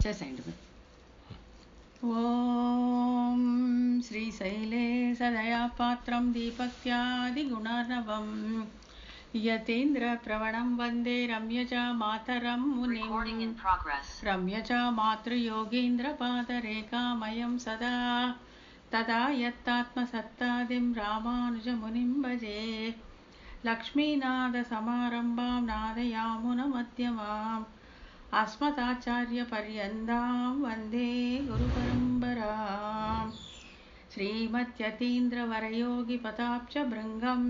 ॐ श्रीशैलेशदयापात्रं दीपक्त्यादिगुणार्णवं यतीन्द्रप्रवणं वन्दे रम्यजा मातरं मुनिं रम्यजा मातृयोगीन्द्रपादरेखामयं सदा तदा यत्तात्मसत्तादिं रामानुजमुनिं भजे लक्ष्मीनाथसमारम्भां नादयामुनमध्यमाम् अस्मदाचार्यपर्यन्तां वन्दे गुरुपरम्पराम् श्रीमद्यतीन्द्रवरयोगिपदाब्जभृङ्गं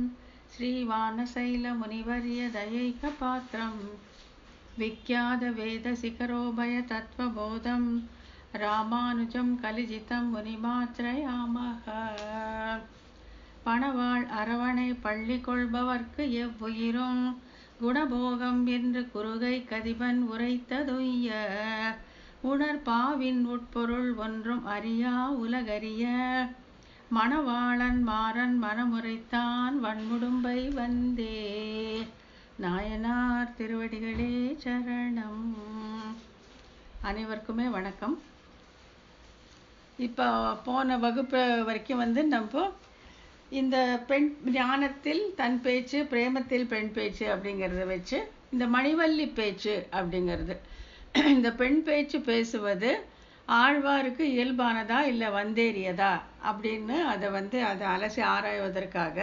श्रीवानशैलमुनिवर्यदयैकपात्रं विख्यातवेदशिखरोभयतत्त्वबोधं रामानुजं कलिजितं मुनिमाश्रयामः பணவாள் அரவணை பள்ளி கொள்பவர்க்கு எவ்வுயிரும் குணபோகம் என்று குறுகை கதிபன் உரைத்ததொய்ய உணர்பாவின் உட்பொருள் ஒன்றும் அறியா உலகறிய மணவாளன் மாறன் மனமுறைத்தான் வன்முடும்பை வந்தே. நாயனார் திருவடிகளே சரணம். அனைவருக்குமே வணக்கம். இப்போ போன வகுப்பு வரைக்கும் நம்ம இந்த பெண் ஞானத்தில் தன் பேச்சு, பிரேமத்தில் பெண் பேச்சு அப்படிங்கிறத வச்சு இந்த மணிவல்லி பேச்சு அப்படிங்கிறது, இந்த பெண் பேச்சு பேசுவது ஆழ்வாருக்கு இயல்பானதா இல்லை வந்தேறியதா அப்படின்னு அதை அலசி ஆராய்வதற்காக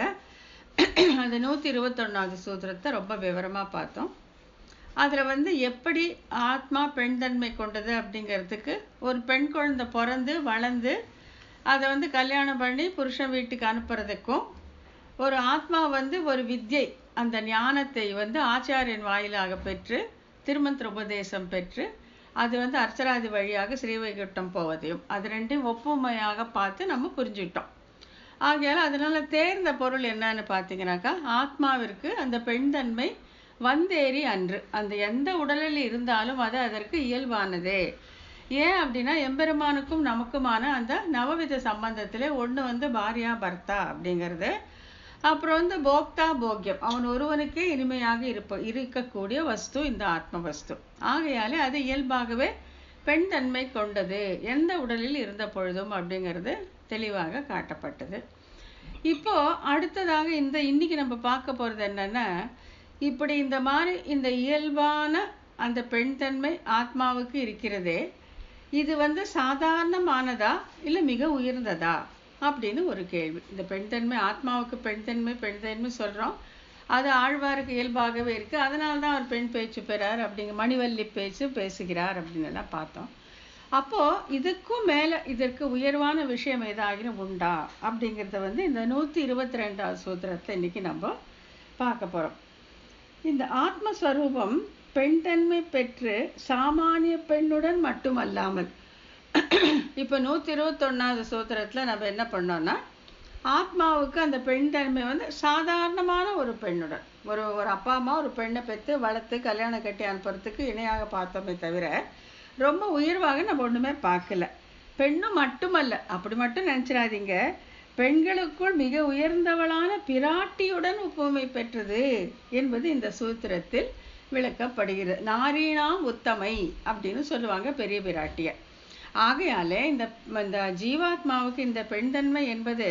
அந்த 121வது சூத்திரத்தை ரொம்ப விவரமாக பார்த்தோம். அதில் எப்படி ஆத்மா பெண் தன்மை கொண்டது அப்படிங்கிறதுக்கு ஒரு பெண் குழந்தை பிறந்து வளர்ந்து அதை கல்யாணம் பண்ணி புருஷன் வீட்டுக்கு அனுப்புறதுக்கும் ஒரு ஆத்மா ஒரு வித்யை, அந்த ஞானத்தை ஆச்சாரியன் வாயிலாக பெற்று திருமந்திர உபதேசம் பெற்று அது அர்ச்சராதி வழியாக ஸ்ரீவைகுண்டம் போவதையும் அது ரெண்டையும் ஒப்புமையாக பார்த்து நம்ம புரிஞ்சுக்கிட்டோம். ஆகையால் அதனால தேர்ந்த பொருள் என்னன்னு பார்த்தீங்கன்னாக்கா, ஆத்மாவிற்கு அந்த பெண் தன்மை வந்தேறி அன்று, அந்த எந்த உடலில் இருந்தாலும் அது அதற்கு இயல்பானதே. ஏன் அப்படின்னா, எம்பெருமானுக்கும் நமக்குமான அந்த நவவித சம்பந்தத்திலே ஒன்று பாரியா பர்த்தா அப்படிங்கிறது, அப்புறம் போக்தா போக்யம், அவன் ஒருவனுக்கே இனிமையாக இருக்கக்கூடிய வஸ்து இந்த ஆத்ம வஸ்து. ஆகையாலே அது இயல்பாகவே பெண் தன்மை கொண்டது எந்த உடலில் இருந்த பொழுதும் அப்படிங்கிறது தெளிவாக காட்டப்பட்டது. இப்போ அடுத்ததாக இன்னைக்கு நம்ம பார்க்க போறது என்னன்னா, இப்படி இந்த மாதிரி இந்த இயல்பான அந்த பெண் தன்மை ஆத்மாவுக்கு இருக்கிறதே, இது சாதாரணமானதா இல்லை மிக உயர்ந்ததா அப்படின்னு ஒரு கேள்வி. இந்த பெண் தன்மை ஆத்மாவுக்கு பெண் தன்மை சொல்கிறோம், அது ஆழ்வாருக்கு இயல்பாகவே இருக்குது, அதனால தான் அவர் பெண் பேச்சு பெறார் அப்படிங்க மணிவல்லி பேச்சு பேசுகிறார் அப்படின்னு எல்லாம் பார்த்தோம். அப்போது இதுக்கும் மேலே இதற்கு உயர்வான விஷயம் ஏதாகிலும் உண்டா அப்படிங்கிறத இந்த 122வது சூத்திரத்தை இன்னைக்கு நம்ம பார்க்க போகிறோம். இந்த ஆத்மஸ்வரூபம் பெண் தன்மை பெற்று சாமானிய பெண்ணுடன் மட்டுமல்லாமல், இப்போ 121வது சூத்திரத்தில் நம்ம என்ன பண்ணோம்னா, ஆத்மாவுக்கு அந்த பெண் தன்மை சாதாரணமான ஒரு பெண்ணுடன், ஒரு அப்பா அம்மா ஒரு பெண்ணை பெற்று வளர்த்து கல்யாணம் கட்டி அனுப்புறதுக்கு இணையாக பார்த்தோமே தவிர ரொம்ப உயர்வாக நம்ம ஒன்றுமே பார்க்கல. பெண்ணும் மட்டுமல்ல, அப்படி மட்டும் நினச்சிடாதீங்க, பெண்களுக்குள் மிக உயர்ந்தவளான பிராட்டியுடன் ஒப்புமை பெற்றது என்பது இந்த சூத்திரத்தில் விளக்கப்படுகிறது. நாரீணாம் உத்தமை அப்படின்னு சொல்லுவாங்க பெரிய பிராட்டிய. ஆகையாலே இந்த ஜீவாத்மாவுக்கு இந்த பெண் தன்மை என்பது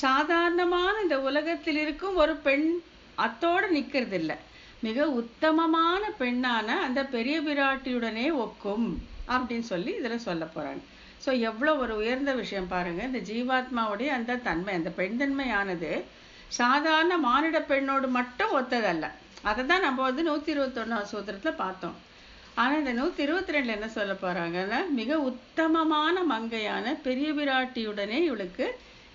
சாதாரணமான இந்த உலகத்தில் இருக்கும் ஒரு பெண் அத்தோடு நிற்கிறது இல்லை, மிக உத்தமமான பெண்ணான அந்த பெரிய பிராட்டியுடனே ஒக்கும் அப்படின்னு சொல்லி இதில் சொல்ல போறாங்க. ஸோ எவ்வளோ ஒரு உயர்ந்த விஷயம் பாருங்க. இந்த ஜீவாத்மாவுடைய அந்த தன்மை, அந்த பெண் தன்மையானது சாதாரண மானிட பெண்ணோடு மட்டும் ஒத்ததல்ல. அதை தான் நம்ம 121வது சூத்திரத்தில் பார்த்தோம். ஆனால் இந்த 122 என்ன சொல்ல போகிறாங்கன்னா, மிக உத்தமமான மங்கையான பெரிய பிராட்டியுடனே இவளுக்கு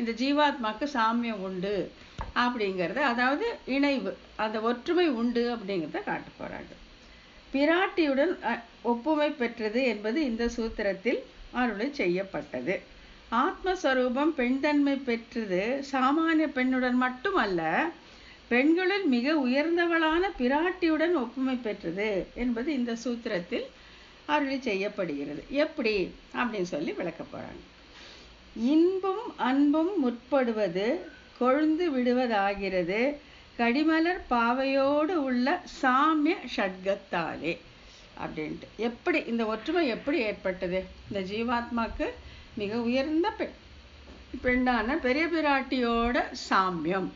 இந்த ஜீவாத்மாவுக்கு சாமியம் உண்டு அப்படிங்கிறத, அதாவது இணைவு, அந்த ஒற்றுமை உண்டு அப்படிங்கிறத காட்ட போகிறாங்க. பிராட்டியுடன் ஒப்புமை பெற்றது என்பது இந்த சூத்திரத்தில் அருளை செய்யப்பட்டது. ஆத்மஸ்வரூபம் பெண் தன்மை பெற்றது சாமானிய பெண்ணுடன் மட்டுமல்ல, பெண்களில் மிக உயர்ந்தவளான பிராட்டியுடன் ஒப்புமை பெற்றது என்பது இந்த சூத்திரத்தில் அருளி செய்யப்படுகிறது. எப்படி அப்படின்னு சொல்லி விளக்க போறாங்க. இன்பும் அன்பும் முற்படுவது கொழுந்து விடுவதாகிறது கடிமலர் பாவையோடு உள்ள சாமிய ஷட்கத்தாலே. அப்படின்ட்டு. எப்படி இந்த ஒற்றுமை எப்படி ஏற்பட்டது? இந்த ஜீவாத்மாக்கு மிக உயர்ந்த பெண்ணான பெரிய பிராட்டியோட சாமியம்,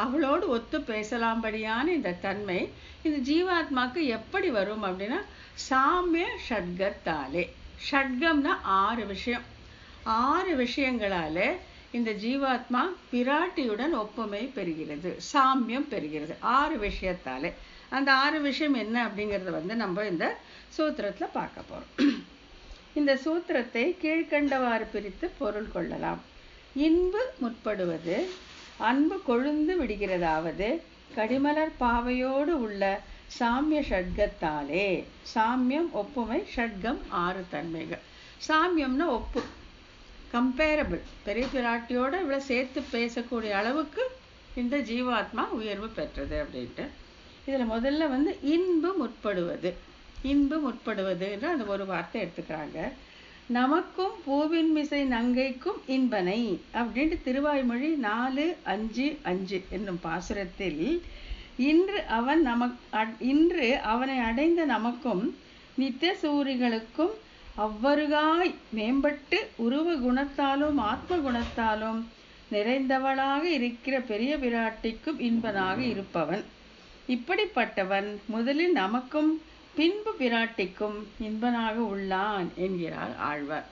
அவளோடு ஒத்து பேசலாம்படியான இந்த தன்மை இந்த ஜீவாத்மாக்கு எப்படி வரும் அப்படின்னா சாமிய ஷட்கத்தாலே. ஷட்கம்னா 6 விஷயம். 6 விஷயங்களால இந்த ஜீவாத்மா பிராட்டியுடன் ஒப்புமை பெறுகிறது, சாமியம் பெறுகிறது 6 விஷயத்தாலே. அந்த 6 விஷயம் என்ன அப்படிங்கிறத நம்ம இந்த சூத்திரத்துல பார்க்க போறோம். இந்த சூத்திரத்தை கீழ்கண்டவாறு பிரித்து பொருள் கொள்ளலாம். இன்பு முற்படுவது, அன்பு கொழுந்து விடுகிறதாவது, கடிமலர் பாவையோடு உள்ள சாமிய ஷட்கத்தாலே. சாமியம் ஒப்புமை, ஷட்கம் 6 தன்மைகள். சாமியம்னா ஒப்பு, கம்பேரபிள். பெரிய பிராட்டியோட இவ்வளவு சேர்த்து பேசக்கூடிய அளவுக்கு இந்த ஜீவாத்மா உயர்வு பெற்றது அப்படின்ட்டு. இதுல முதல்ல இன்பு முற்படுவது. இன்பு முற்படுவதுன்ற அந்த ஒரு வார்த்தை எடுத்துக்கிறாங்க. நமக்கும் பூவின் மிசை நங்கைக்கும் இன்பனை அப்படின்ட்டு திருவாய்மொழி 4:5 என்னும் பாசுரத்தில் இன்று அவனை அடைந்த நமக்கும் நித்திய சூரிகளுக்கும் அவ்வருகாய் மேம்பட்டு உருவ குணத்தாலும் ஆத்ம குணத்தாலும் நிறைந்தவளாக இருக்கிற பெரிய பிராட்டிக்கும் இன்பனாக இருப்பவன். இப்படிப்பட்டவன் முதலில் நமக்கும் பின்பு பிராட்டிக்கும் இன்பனாக உள்ளான் என்கிறார் ஆழ்வார்.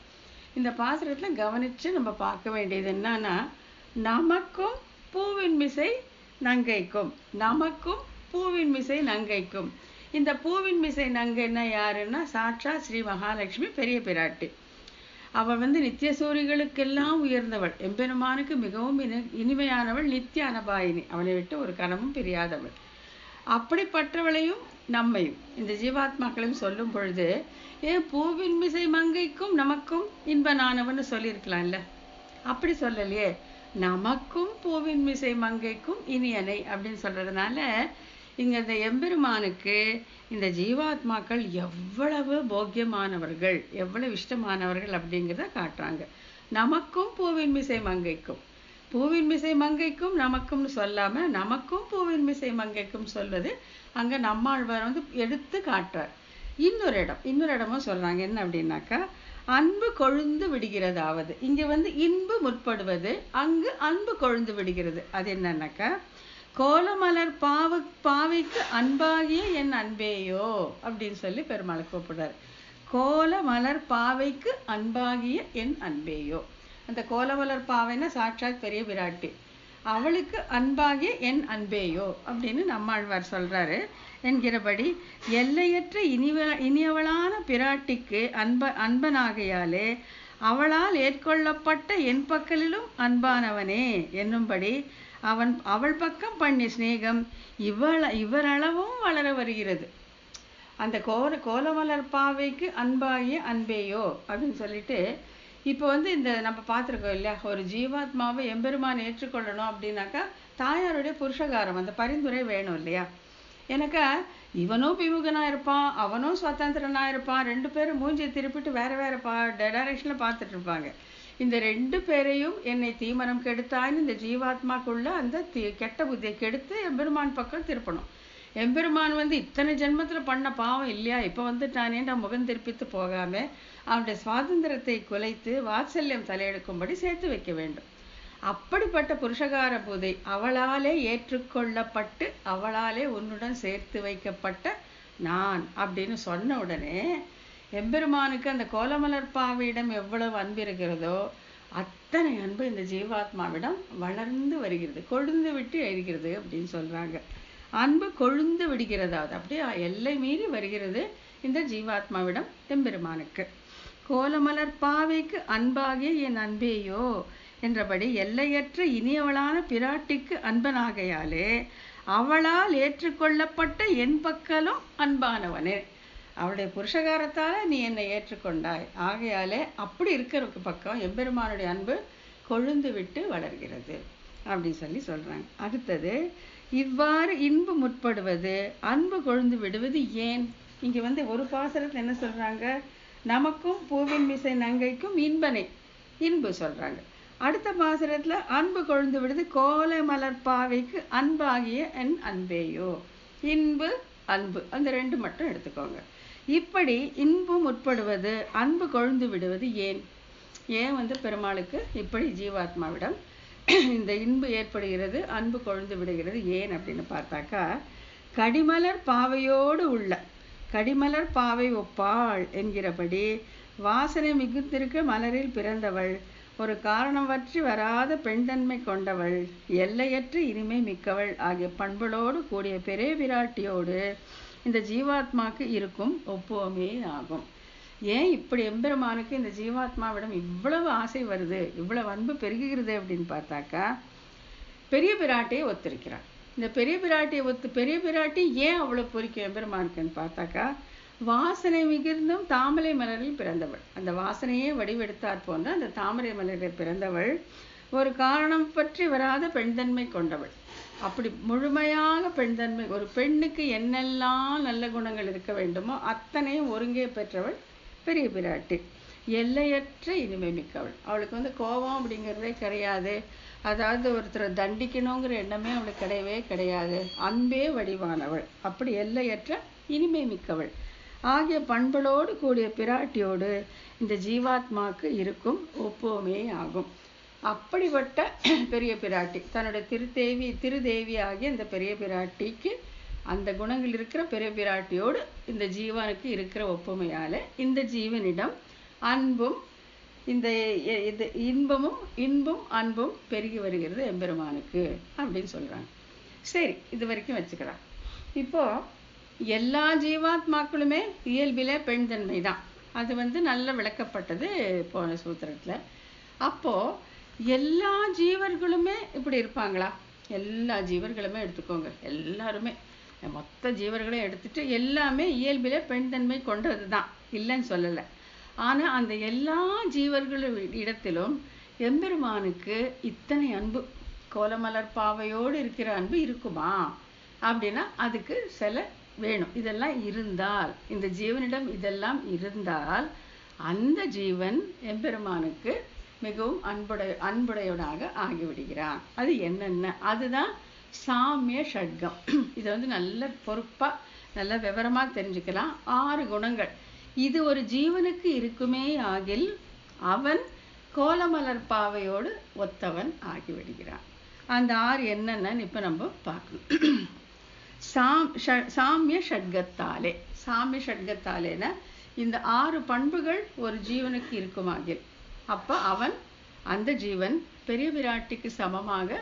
இந்த பாசுரத்துல கவனிச்சு நம்ம பார்க்க வேண்டியது என்னன்னா, நமக்கும் பூவின் மிசை நங்கைக்கும், நமக்கும் பூவின் மிசை நங்கைக்கும். இந்த பூவின் மிசை நங்கைன்னா யாருன்னா சாட்சா ஸ்ரீ மகாலட்சுமி பெரிய பிராட்டி. அவள் நித்திய சூரிகளுக்கெல்லாம் உயர்ந்தவள், எம்பெருமானுக்கு மிகவும் இனிமையானவள், நித்திய அனபாயினி, அவனை விட்டு ஒரு கணமும் பிரியாதவள். அப்படிப்பட்டவளையும் நம்மையும் இந்த ஜீவாத்மாக்களையும் சொல்லும் பொழுது ஏன் பூவின் மிசை மங்கைக்கும் நமக்கும் இன்பனானவன்னு சொல்லியிருக்கலாம்ல, அப்படி சொல்லலையே. நமக்கும் பூவின் மிசை மங்கைக்கும் இனியனை அப்படின்னு சொல்றதுனால இங்க இந்த எம்பெருமானுக்கு இந்த ஜீவாத்மாக்கள் எவ்வளவு போக்கியமானவர்கள், எவ்வளவு இஷ்டமானவர்கள் அப்படிங்கிறத காட்டுறாங்க. நமக்கும் பூவின் மிசை மங்கைக்கும், பூவின் மிசை மங்கைக்கும் நமக்கும்னு சொல்லாம நமக்கும் பூவின் மிசை மங்கைக்கும் சொல்வது அங்க நம்மாழ்வார் எடுத்து காட்டுறார். இன்னொரு இடமும் சொல்றாங்க. என்ன அப்படின்னாக்கா, அன்பு கொழுந்து விடுகிறதாவது. இங்க இன்பு முற்படுவது, அங்கு அன்பு கொழுந்து விடுகிறது. அது என்னன்னாக்கா, கோலமலர் பாவைக்கு அன்பாகிய என் அன்பேயோ அப்படின்னு சொல்லி பெருமாளை கூப்பிடுறாரு. கோலமலர் பாவைக்கு அன்பாகிய என் அன்பேயோ. அந்த கோலமலர் பாவைன்னா சாட்சாத் பெரிய பிராட்டி, அவளுக்கு அன்பாகிய என் அன்பேயோ அப்படின்னு நம்மாழ்வார் சொல்றாரு. என்கிறபடி எல்லையற்ற இனியவளான பிராட்டிக்கு அன்பனாகையாலே அவளால் ஏற்கொள்ளப்பட்ட என் பக்கலிலும் அன்பானவனே என்னும்படி அவள் பக்கம் பண்ணிய சிநேகம் இவரளவும் வளர வருகிறது. அந்த கோலமலர் பாவைக்கு அன்பாகிய அன்பேயோ அப்படின்னு சொல்லிட்டு இப்போ இந்த நம்ம பார்த்துருக்கோம் இல்லையா, ஒரு ஜீவாத்மாவை எம்பெருமான் ஏற்றுக்கொள்ளணும் அப்படின்னாக்கா தாயாருடைய புருஷகாரம், அந்த பரிந்துரை வேணும் இல்லையா. எனக்கா இவனும் விமுகனா இருப்பான், அவனும் சுதந்திரனா இருப்பான், 2 பேரும் மூஞ்சியை திருப்பிட்டு வேற வேற டைரக்ஷன்ல பார்த்துட்டு இருப்பாங்க. இந்த 2 பேரையும் என்னை தீமரம் கெடுத்தான்னு இந்த ஜீவாத்மாக்குள்ள அந்த கெட்ட புத்தியை கெடுத்து எம்பெருமான் பக்கம் திருப்பணும். எம்பெருமான் இத்தனை ஜென்மத்துல பண்ண பாவம் இல்லையா, இப்ப வந்துட்டானேன்ற முகம் திருப்பித்து போகாம அவனுடைய சுவாதந்திரத்தை குலைத்து வாத்சல்யம் தலையெடுக்கும்படி சேர்த்து வைக்க வேண்டும். அப்படிப்பட்ட புருஷகார பூதை அவளாலே ஏற்றுக்கொள்ளப்பட்டு அவளாலே உன்னுடன் சேர்த்து வைக்கப்பட்ட நான் அப்படின்னு சொன்ன உடனே எம்பெருமானுக்கு அந்த கோலமலர் பாவையிடம் எவ்வளவு அன்பு இருக்கிறதோ அத்தனை அன்பு இந்த ஜீவாத்மாவிடம் வளர்ந்து வருகிறது, கொழுந்து விட்டு எழுகிறது அப்படின்னு சொல்றாங்க. அன்பு கொழுந்து விடுகிறதாவது, அப்படியே எல்லை மீறி வருகிறது இந்த ஜீவாத்மாவிடம் எம்பெருமானுக்கு. கோலமலர் பாவைக்கு அன்பாகிய என் அன்பேயோ என்றபடி எல்லையற்ற இனியவளான பிராட்டிக்கு அன்பனாகையாலே அவளால் ஏற்றுக்கொள்ளப்பட்ட என் பக்கலும் அன்பானவனே. அவளுடைய புருஷகாரத்தால நீ என்னை ஏற்றுக்கொண்டாய், ஆகையாலே அப்படி இருக்கிற பக்கம் எம்பெருமானுடைய அன்பு கொழுந்து விட்டு வளர்கிறது அப்படின்னு சொல்லி சொல்றாங்க. அடுத்தது, இவ்வாறு இன்பு முற்படுவது அன்பு கொழுந்து விடுவது ஏன்? இங்க ஒரு பாசரத்துல என்ன சொல்றாங்க, நமக்கும் பூவின் மிசை நங்கைக்கும் இன்பனை இன்பு சொல்றாங்க. அடுத்த பாசுரத்துல அன்பு கொழுந்து விடுது கோல மலர் பாவைக்கு அன்பாகிய என் அன்பேயோ. இன்பு அன்பு அந்த 2 மட்டும் எடுத்துக்கோங்க. இப்படி இன்பம் உட்படுவது அன்பு கொழுந்து விடுவது ஏன்? ஏன் பெருமாளுக்கு இப்படி ஜீவாத்மாவிடம் இந்த இன்பு ஏற்படுகிறது, அன்பு கொழுந்து விடுகிறது ஏன் அப்படின்னு பார்த்தாக்கா, கடிமலர் பாவையோடு உள்ள கடிமலர் பாவை ஒப்பாள் என்கிறபடி வாசனை மிகுந்திருக்க மலரில் பிறந்தவள், ஒரு காரணம் பற்றி வராத பெண்தன்மை கொண்டவள், எல்லையற்ற இனிமை மிக்கவள் ஆகிய பண்புகளோடு கூடிய பெரிய விராட்டியோடு இந்த ஜீவாத்மாக்கு இருக்கும் ஒப்புவமே ஆகும். ஏன் இப்படி எம்பெருமானுக்கு இந்த ஜீவாத்மாவிடம் இவ்வளவு ஆசை வருது, இவ்வளவு அன்பு பெருகுகிறது அப்படின்னு பார்த்தாக்கா, பெரிய பிராட்டியை ஒத்திருக்கிறார். இந்த பெரிய பிராட்டி ஏன் அவ்வளவு பொறிக்கும் எம்பெருமானுக்குன்னு பார்த்தாக்கா, வாசனை மிகுந்தும் தாமரை மலரில் பிறந்தவள், அந்த வாசனையே வடிவெடுத்தாற் போன்ற அந்த தாமரை மலரில் பிறந்தவள், ஒரு காரணம் பற்றி வராத பெண்தன்மை கொண்டவள். அப்படி முழுமையாக பெண்தன்மை, ஒரு பெண்ணுக்கு என்னெல்லாம் நல்ல குணங்கள் இருக்க வேண்டுமோ அத்தனையும் ஒருங்கே பெற்றவள் பெரிய பிராட்டி. எல்லையற்ற இனிமை மிக்கவள். அவளுக்கு கோபம் அப்படிங்கிறதே கிடையாது. அதாவது ஒருத்தரை தண்டிக்கணுங்கிற எண்ணமே அவளுக்கு கிடையவே கிடையாது. அன்பே வடிவானவள். அப்படி எல்லையற்ற இனிமை மிக்கவள் ஆகிய பண்புகளோடு கூடிய பிராட்டியோடு இந்த ஜீவாத்மாக்கு இருக்கும் ஒப்புவமே ஆகும். அப்படிப்பட்ட பெரிய பிராட்டி, தன்னுடைய திருதேவி ஆகிய இந்த பெரிய பிராட்டிக்கு அந்த குணங்கள் இருக்கிற பெரிய பிராட்டியோடு இந்த ஜீவனுக்கு இருக்கிற ஒப்புமையால இந்த ஜீவனிடம் அன்பும் இந்த இன்பமும் அன்பும் பெருகி வருகிறது எம்பெருமானுக்கு அப்படின்னு சொல்றாங்க. சரி, இது வரைக்கும் வச்சுக்கலாம். இப்போ எல்லா ஜீவாத்மாக்களுமே இயல்பிலே பெண் தன்மை தான். அது நல்ல விளக்கப்பட்டது போன சூத்திரத்துல. அப்போ எல்லா ஜீவர்களுமே இப்படி இருப்பாங்களா? எல்லா ஜீவர்களுமே எடுத்துக்கோங்க, எல்லாருமே மொத்த ஜீவர்களையும் எடுத்துட்டு எல்லாமே இயல்பிலே பெண் தன்மை கொண்டது தான், இல்லைன்னு சொல்லலை. ஆனா அந்த எல்லா ஜீவர்களும் இடத்திலும் எம்பெருமானுக்கு இத்தனை அன்பு, கோலமலர் பாவையோடு இருக்கிற அன்பு இருக்குமா அப்படின்னா அதுக்கு சில வேணும். இதெல்லாம் இருந்தால், இந்த ஜீவனிடம் இதெல்லாம் இருந்தால் அந்த ஜீவன் எம்பெருமானுக்கு மிகவும் அன்புடையவனாக ஆகிவிடுகிறான். அது என்னென்ன? அதுதான் சாமிய ஷட்கம். இதை நல்ல பொறுப்பா நல்ல விவரமா தெரிஞ்சுக்கலாம். 6 குணங்கள். இது ஒரு ஜீவனுக்கு இருக்குமே ஆகில் அவன் கோலமலர் பாவையோடு ஒத்தவன் ஆகிவிடுகிறான். அந்த 6 என்னென்னு இப்ப நம்ம பார்க்கணும். சாமிய ஷட்கத்தாலே. சாமிய ஷட்கத்தாலேனா இந்த 6 பண்புகள் ஒரு ஜீவனுக்கு இருக்குமாகில் அப்ப அவன், அந்த ஜீவன் பெரிய விராட்டிக்கு சமமாக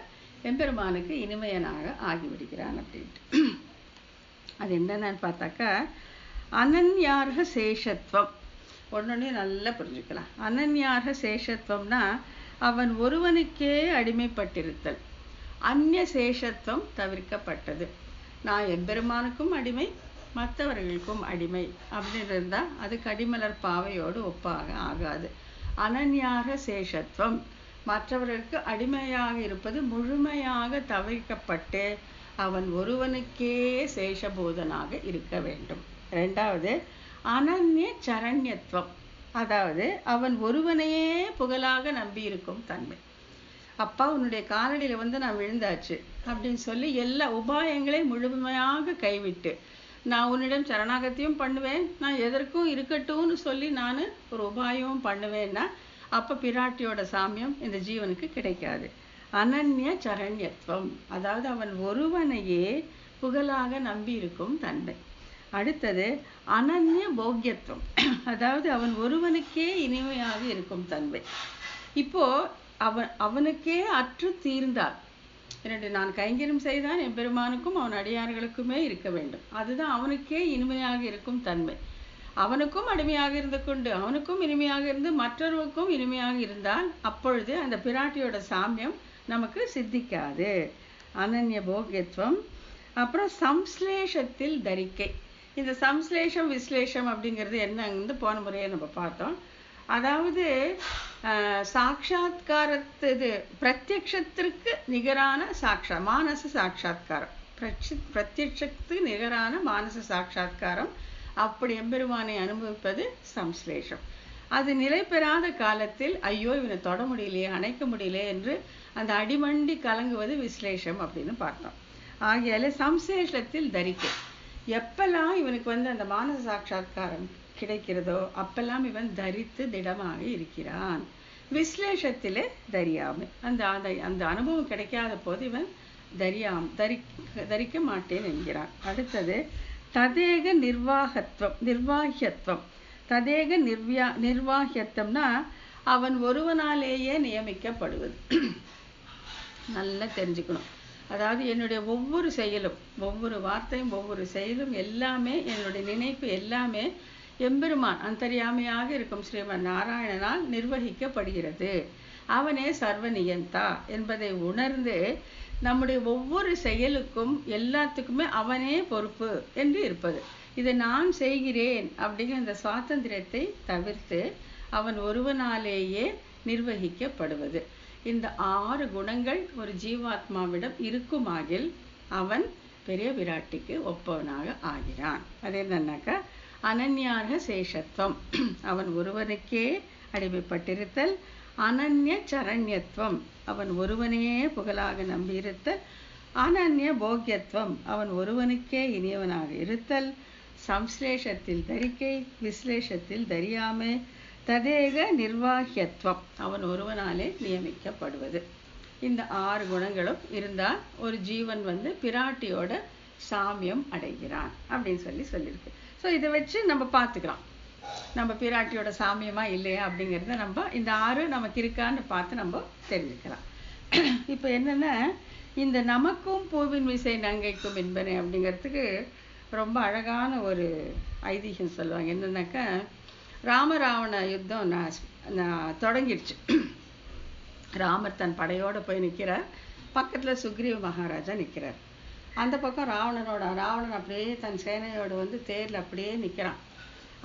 எம்பெருமானுக்கு இனிமையனாக ஆகிவிடுகிறான் அப்படின்ட்டு. அது என்னன்னு பார்த்தாக்கா, அனன்யார்க சேஷத்துவம். ஒன்னொன்னே நல்லா புரிஞ்சுக்கலாம். அனன்யார்க சேஷத்துவம்னா அவன் ஒருவனுக்கே அடிமைப்பட்டிருத்தல். அந்நிய சேஷத்துவம் தவிர்க்கப்பட்டது. நான் எம்பெருமானுக்கும் அடிமை, மற்றவர்களுக்கும் அடிமை அப்படின்னு இருந்தா அது கடிமலர் பாவையோடு ஒப்பாக ஆகாது. அனன்யாக சேஷத்துவம், மற்றவர்களுக்கு அடிமையாக இருப்பது முழுமையாக தவிர்க்கப்பட்டு அவன் ஒருவனுக்கே சேஷபூதனாக இருக்க வேண்டும். 2வது அனன்ய சரண்யத்துவம், அதாவது அவன் ஒருவனையே புகழாக நம்பி இருக்கும் தன்மை. அப்பா உன்னுடைய காலடியில நான் விழுந்தாச்சு அப்படின்னு சொல்லி எல்லா உபாயங்களையும் முழுமையாக கைவிட்டு நான் உன்னிடம் சரணாகத்தியும் பண்ணுவேன், நான் எதற்கும் இருக்கட்டும்னு சொல்லி நான் ஒரு உபாயமும் பண்ணுவேன்னா அப்ப பிராட்டியோட சாமியம் இந்த ஜீவனுக்கு கிடைக்காது. அனன்ய சரண்யத்துவம், அதாவது அவன் ஒருவனையே புகழாக நம்பி இருக்கும் தன்மை. அடுத்தது அனன்ய போக்கியத்துவம், அதாவது அவன் ஒருவனுக்கே இனிமையாக இருக்கும் தன்மை. இப்போ அவனுக்கே அற்று தீர்ந்தார். நான் கைங்கரியம் செய்தான் எம்பெருமானுக்கும் அவன் அடியார்களுக்குமே இருக்க வேண்டும். அதுதான் அவனுக்கே இனிமையாக இருக்கும் தன்மை. அவனுக்கும் அடிமையாக இருந்து கொண்டு அவனுக்கும் இனிமையாக இருந்து மற்றவருக்கும் இனிமையாக இருந்தால் அப்பொழுது அந்த பிராட்டியோட சாமியம் நமக்கு சித்திக்காது. அனன்ய போக்கியத்துவம். அப்புறம் சம்ஸ்லேஷத்தில் தரிக்கை. இந்த சம்ஸ்லேஷம் விஸ்லேஷம் அப்படிங்கிறது என்ன போன முறையை நம்ம பார்த்தோம். அதாவது சாட்சாத்காரத்து, இது பிரத்யக்ஷத்திற்கு நிகரான மானச சாட்சாத்காரம், பிரத்யக்ஷத்துக்கு நிகரான மானச சாட்சாத்காரம். அப்படி எம்பெருமானை அனுபவிப்பது சம்ஸ்லேஷம். அது நிலை பெறாத காலத்தில் ஐயோ இவனை தொட முடியலையே, அணைக்க முடியலையே என்று அந்த அடிமண்டி கலங்குவது விஸ்லேஷம் அப்படின்னு பார்த்தோம். ஆகையால சம்ஸ்லேஷத்தில் தரிக்கை. எப்பெல்லாம் இவனுக்கு வந்து அந்த மானச சாட்சா்காரம் கிடைக்கிறதோ அப்பெல்லாம் இவன் தரித்து திடமாக இருக்கிறான். விஸ்லேஷத்திலே தரியாமை. அந்த அந்த அந்த அனுபவம் கிடைக்காத போது இவன் தரிக்க மாட்டேன் என்கிறான். அடுத்தது ததேக நிர்வாகியத்துவம். ததேக நிர்வாகியத்துவம்னா அவன் ஒருவனாலேயே நியமிக்கப்படுவது. நல்லா தெரிஞ்சுக்கணும். அதாவது என்னுடைய ஒவ்வொரு செயலும், ஒவ்வொரு வார்த்தையும், ஒவ்வொரு செயலும் எல்லாமே, என்னுடைய நினைப்பு எல்லாமே எம்பெருமான் அந்தர்யாமியாக இருக்கும் ஸ்ரீமன் நாராயணனால் நிர்வகிக்கப்படுகிறது. அவனே சர்வநியந்தா என்பதை உணர்ந்து நம்முடைய ஒவ்வொரு செயலுக்கும் எல்லாத்துக்குமே அவனே பொறுப்பு என்று இருப்பது. இதை நான் செய்கிறேன் அப்படிங்கிற அந்த சுவாதந்திரத்தை தவிர்த்து அவன் ஒருவனாலேயே நிர்வகிக்கப்படுவது. இந்த 6 குணங்கள் ஒரு ஜீவாத்மாவிடம் இருக்குமாகில் அவன் பெரிய விராட்டிக்கு ஒப்பவனாக ஆகிறான். அது என்னன்னாக்கா அனன்யாக சேஷத்துவம், அவன் ஒருவனுக்கே அடிமைப்பட்டிருத்தல். அனன்ய சரண்யத்துவம், அவன் ஒருவனையே புகழாக நம்பியிருத்தல். அனன்ய போக்கியத்துவம், அவன் ஒருவனுக்கே இனியவனாக இருத்தல். சம்ஸ்லேஷத்தில் தரிக்கை, விஸ்லேஷத்தில் தரியாமை. ததேக நிர்வாகியத்துவம், அவன் ஒருவனாலே நியமிக்கப்படுவது. இந்த 6 குணங்களும் இருந்தால் ஒரு ஜீவன் வந்து பிராட்டியோட சாமியம் அடைகிறான் அப்படின்னு சொல்லியிருக்கு. ஸோ இதை வச்சு நம்ம பார்த்துக்கலாம், நம்ம பிராட்டியோட சாமியமா இல்லையா அப்படிங்கிறத நம்ம இந்த 6 நமக்கு இருக்கான்னு பார்த்து நம்ம தெரிஞ்சுக்கலாம். இப்போ என்னென்னா, இந்த நமக்கும் பூவின் விசை நங்கைக்கும் என்பனை அப்படிங்கிறதுக்கு ரொம்ப அழகான ஒரு ஐதீகம் சொல்லுவாங்க. என்னன்னாக்கா, ராமராவண யுத்தம் தொடங்கிடுச்சு. ராமர் தன் படையோடு போய் நிற்கிறார். பக்கத்தில் சுக்ரீவ மகாராஜா நிற்கிறார். அந்த பக்கம் ராவணன் அப்படியே தன் சேனையோடு வந்து தேரில் அப்படியே நிற்கிறான்.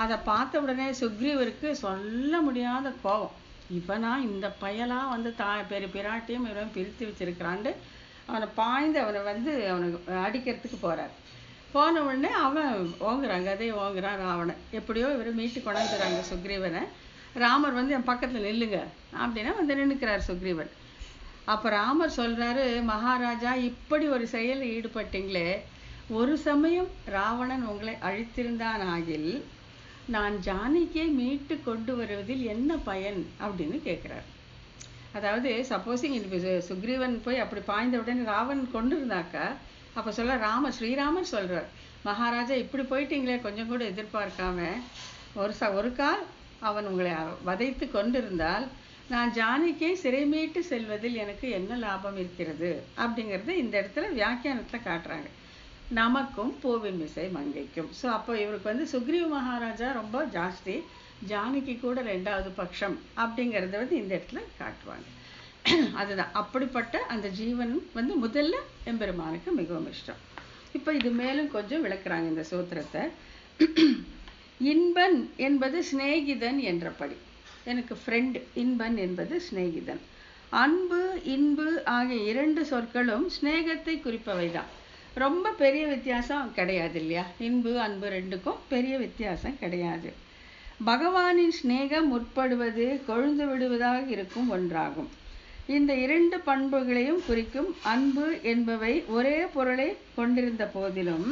அதை பார்த்த உடனே சுக்ரீவருக்கு சொல்ல முடியாத கோபம். இவனா இந்த பையலாம் வந்து பெரிய பிராட்டியும் இவன் பிரித்து வச்சிருக்கிறான்ட்டு அவனை பாய்ந்து அவனுக்கு அடிக்கிறதுக்கு போகிறார். போன உடனே அவன் ஓங்குறான், கதையை ஓங்குறான் ராவணன். எப்படியோ இவரை மீட்டு கொண்டாந்துறாங்க சுக்ரீவனை. ராமர் வந்து என் பக்கத்தில் நில்லுங்க அப்படின்னா வந்து நின்றுக்கிறார் சுக்ரீவன். அப்போ ராமர் சொல்கிறாரு, மகாராஜா இப்படி ஒரு செயலில் ஈடுபட்டீங்களே, ஒரு சமயம் ராவணன் உங்களை அழித்திருந்தான் ஆகில் நான் ஜானகியை மீட்டு கொண்டு வருவதில் என்ன பயன் அப்படின்னு கேட்குறார். அதாவது சப்போஸிங் சுக்ரீவன் போய் அப்படி பாய்ந்த உடனே ராவணன் கொண்டு இருந்தாக்கா, அப்போ ஸ்ரீராமர் சொல்கிறார், மகாராஜா இப்படி போயிட்டீங்களே, கொஞ்சம் கூட எதிர்பார்க்காம ஒரு கால் அவன் உங்களை வதைத்து கொண்டிருந்தால் நான் ஜானகியை சிறைமீட்டு செல்வதில் எனக்கு என்ன லாபம் இருக்கிறது அப்படிங்கிறது இந்த இடத்துல வியாக்கியானத்தில் காட்டுறாங்க. நமக்கும் பூவின் விசை மங்கைக்கும். ஸோ அப்போ இவருக்கு வந்து சுக்ரீவ மகாராஜா ரொம்ப ஜாஸ்தி, ஜானகி கூட 2வது பட்சம் அப்படிங்கிறத வந்து இந்த இடத்துல காட்டுவாங்க. அதுதான் அப்படிப்பட்ட அந்த ஜீவன் வந்து முதல்ல எம்பெருமானுக்கு மிகவும் இஷ்டம். இப்போ இது மேலும் கொஞ்சம் விளக்குறாங்க இந்த சூத்திரத்தை. இன்பன் என்பது சிநேகிதன் என்றபடி, எனக்கு ஃப்ரெண்ட். இன்பன் என்பது சிநேகிதன். அன்பு இன்பு ஆகிய 2 சொற்களும் சிநேகத்தை குறிப்பவை தான். ரொம்ப பெரிய வித்தியாசம் கிடையாது இல்லையா? இன்பு அன்பு 2க்கும் பெரிய வித்தியாசம் கிடையாது. பகவானின் சிநேகம் முற்படுவது கொழுந்து விடுவதாக இருக்கும் ஒன்றாகும். இந்த 2 பண்புகளையும் குறிக்கும் அன்பு என்பவை ஒரே பொருளை கொண்டிருந்த போதிலும்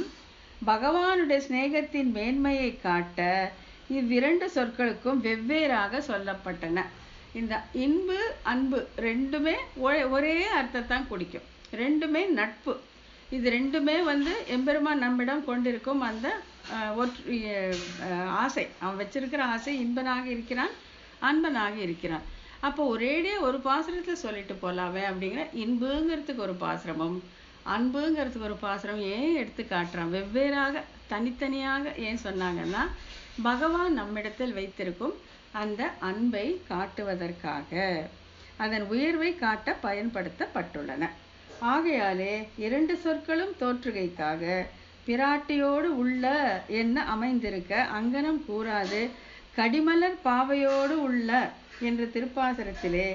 பகவானுடைய சிநேகத்தின் மேன்மையை காட்ட இவ்2 சொற்களுக்கும் வெவ்வேறாக சொல்லப்பட்டன. இந்த இன்பு அன்பு 2மே ஒரே அர்த்தத்தான் குறிக்கும். 2மே நட்பு. இது 2மே வந்து எம்பெருமான் நம்மிடம் கொண்டிருக்கும் அந்த ஆசை, அவன் வச்சிருக்கிற ஆசை. இன்பனாக இருக்கிறான், அன்பனாக இருக்கிறான். அப்போ ஒரேடியே ஒரு பாசுரத்தில் சொல்லிட்டு போகலாமே அப்படிங்கிற இன்புங்கிறதுக்கு ஒரு பாசுரமும் அன்புங்கிறதுக்கு ஒரு பாசுரம் ஏன் எடுத்து காட்டுறான்? வெவ்வேறாக தனித்தனியாக ஏன் சொன்னாங்கன்னா, பகவான் நம்மிடத்தில் வைத்திருக்கும் அந்த அன்பை காட்டுவதற்காக, அதன் உயர்வை காட்ட பயன்படுத்தப்பட்டுள்ளன. ஆகையாலே 2 சொற்களும் தோற்றுகைக்காக பிராட்டியோடு உள்ள என்ன அமைந்திருக்க அங்கனம் கூறாது கடிமலர் பாவையோடு உள்ள என்ற திருப்பாசரத்திலே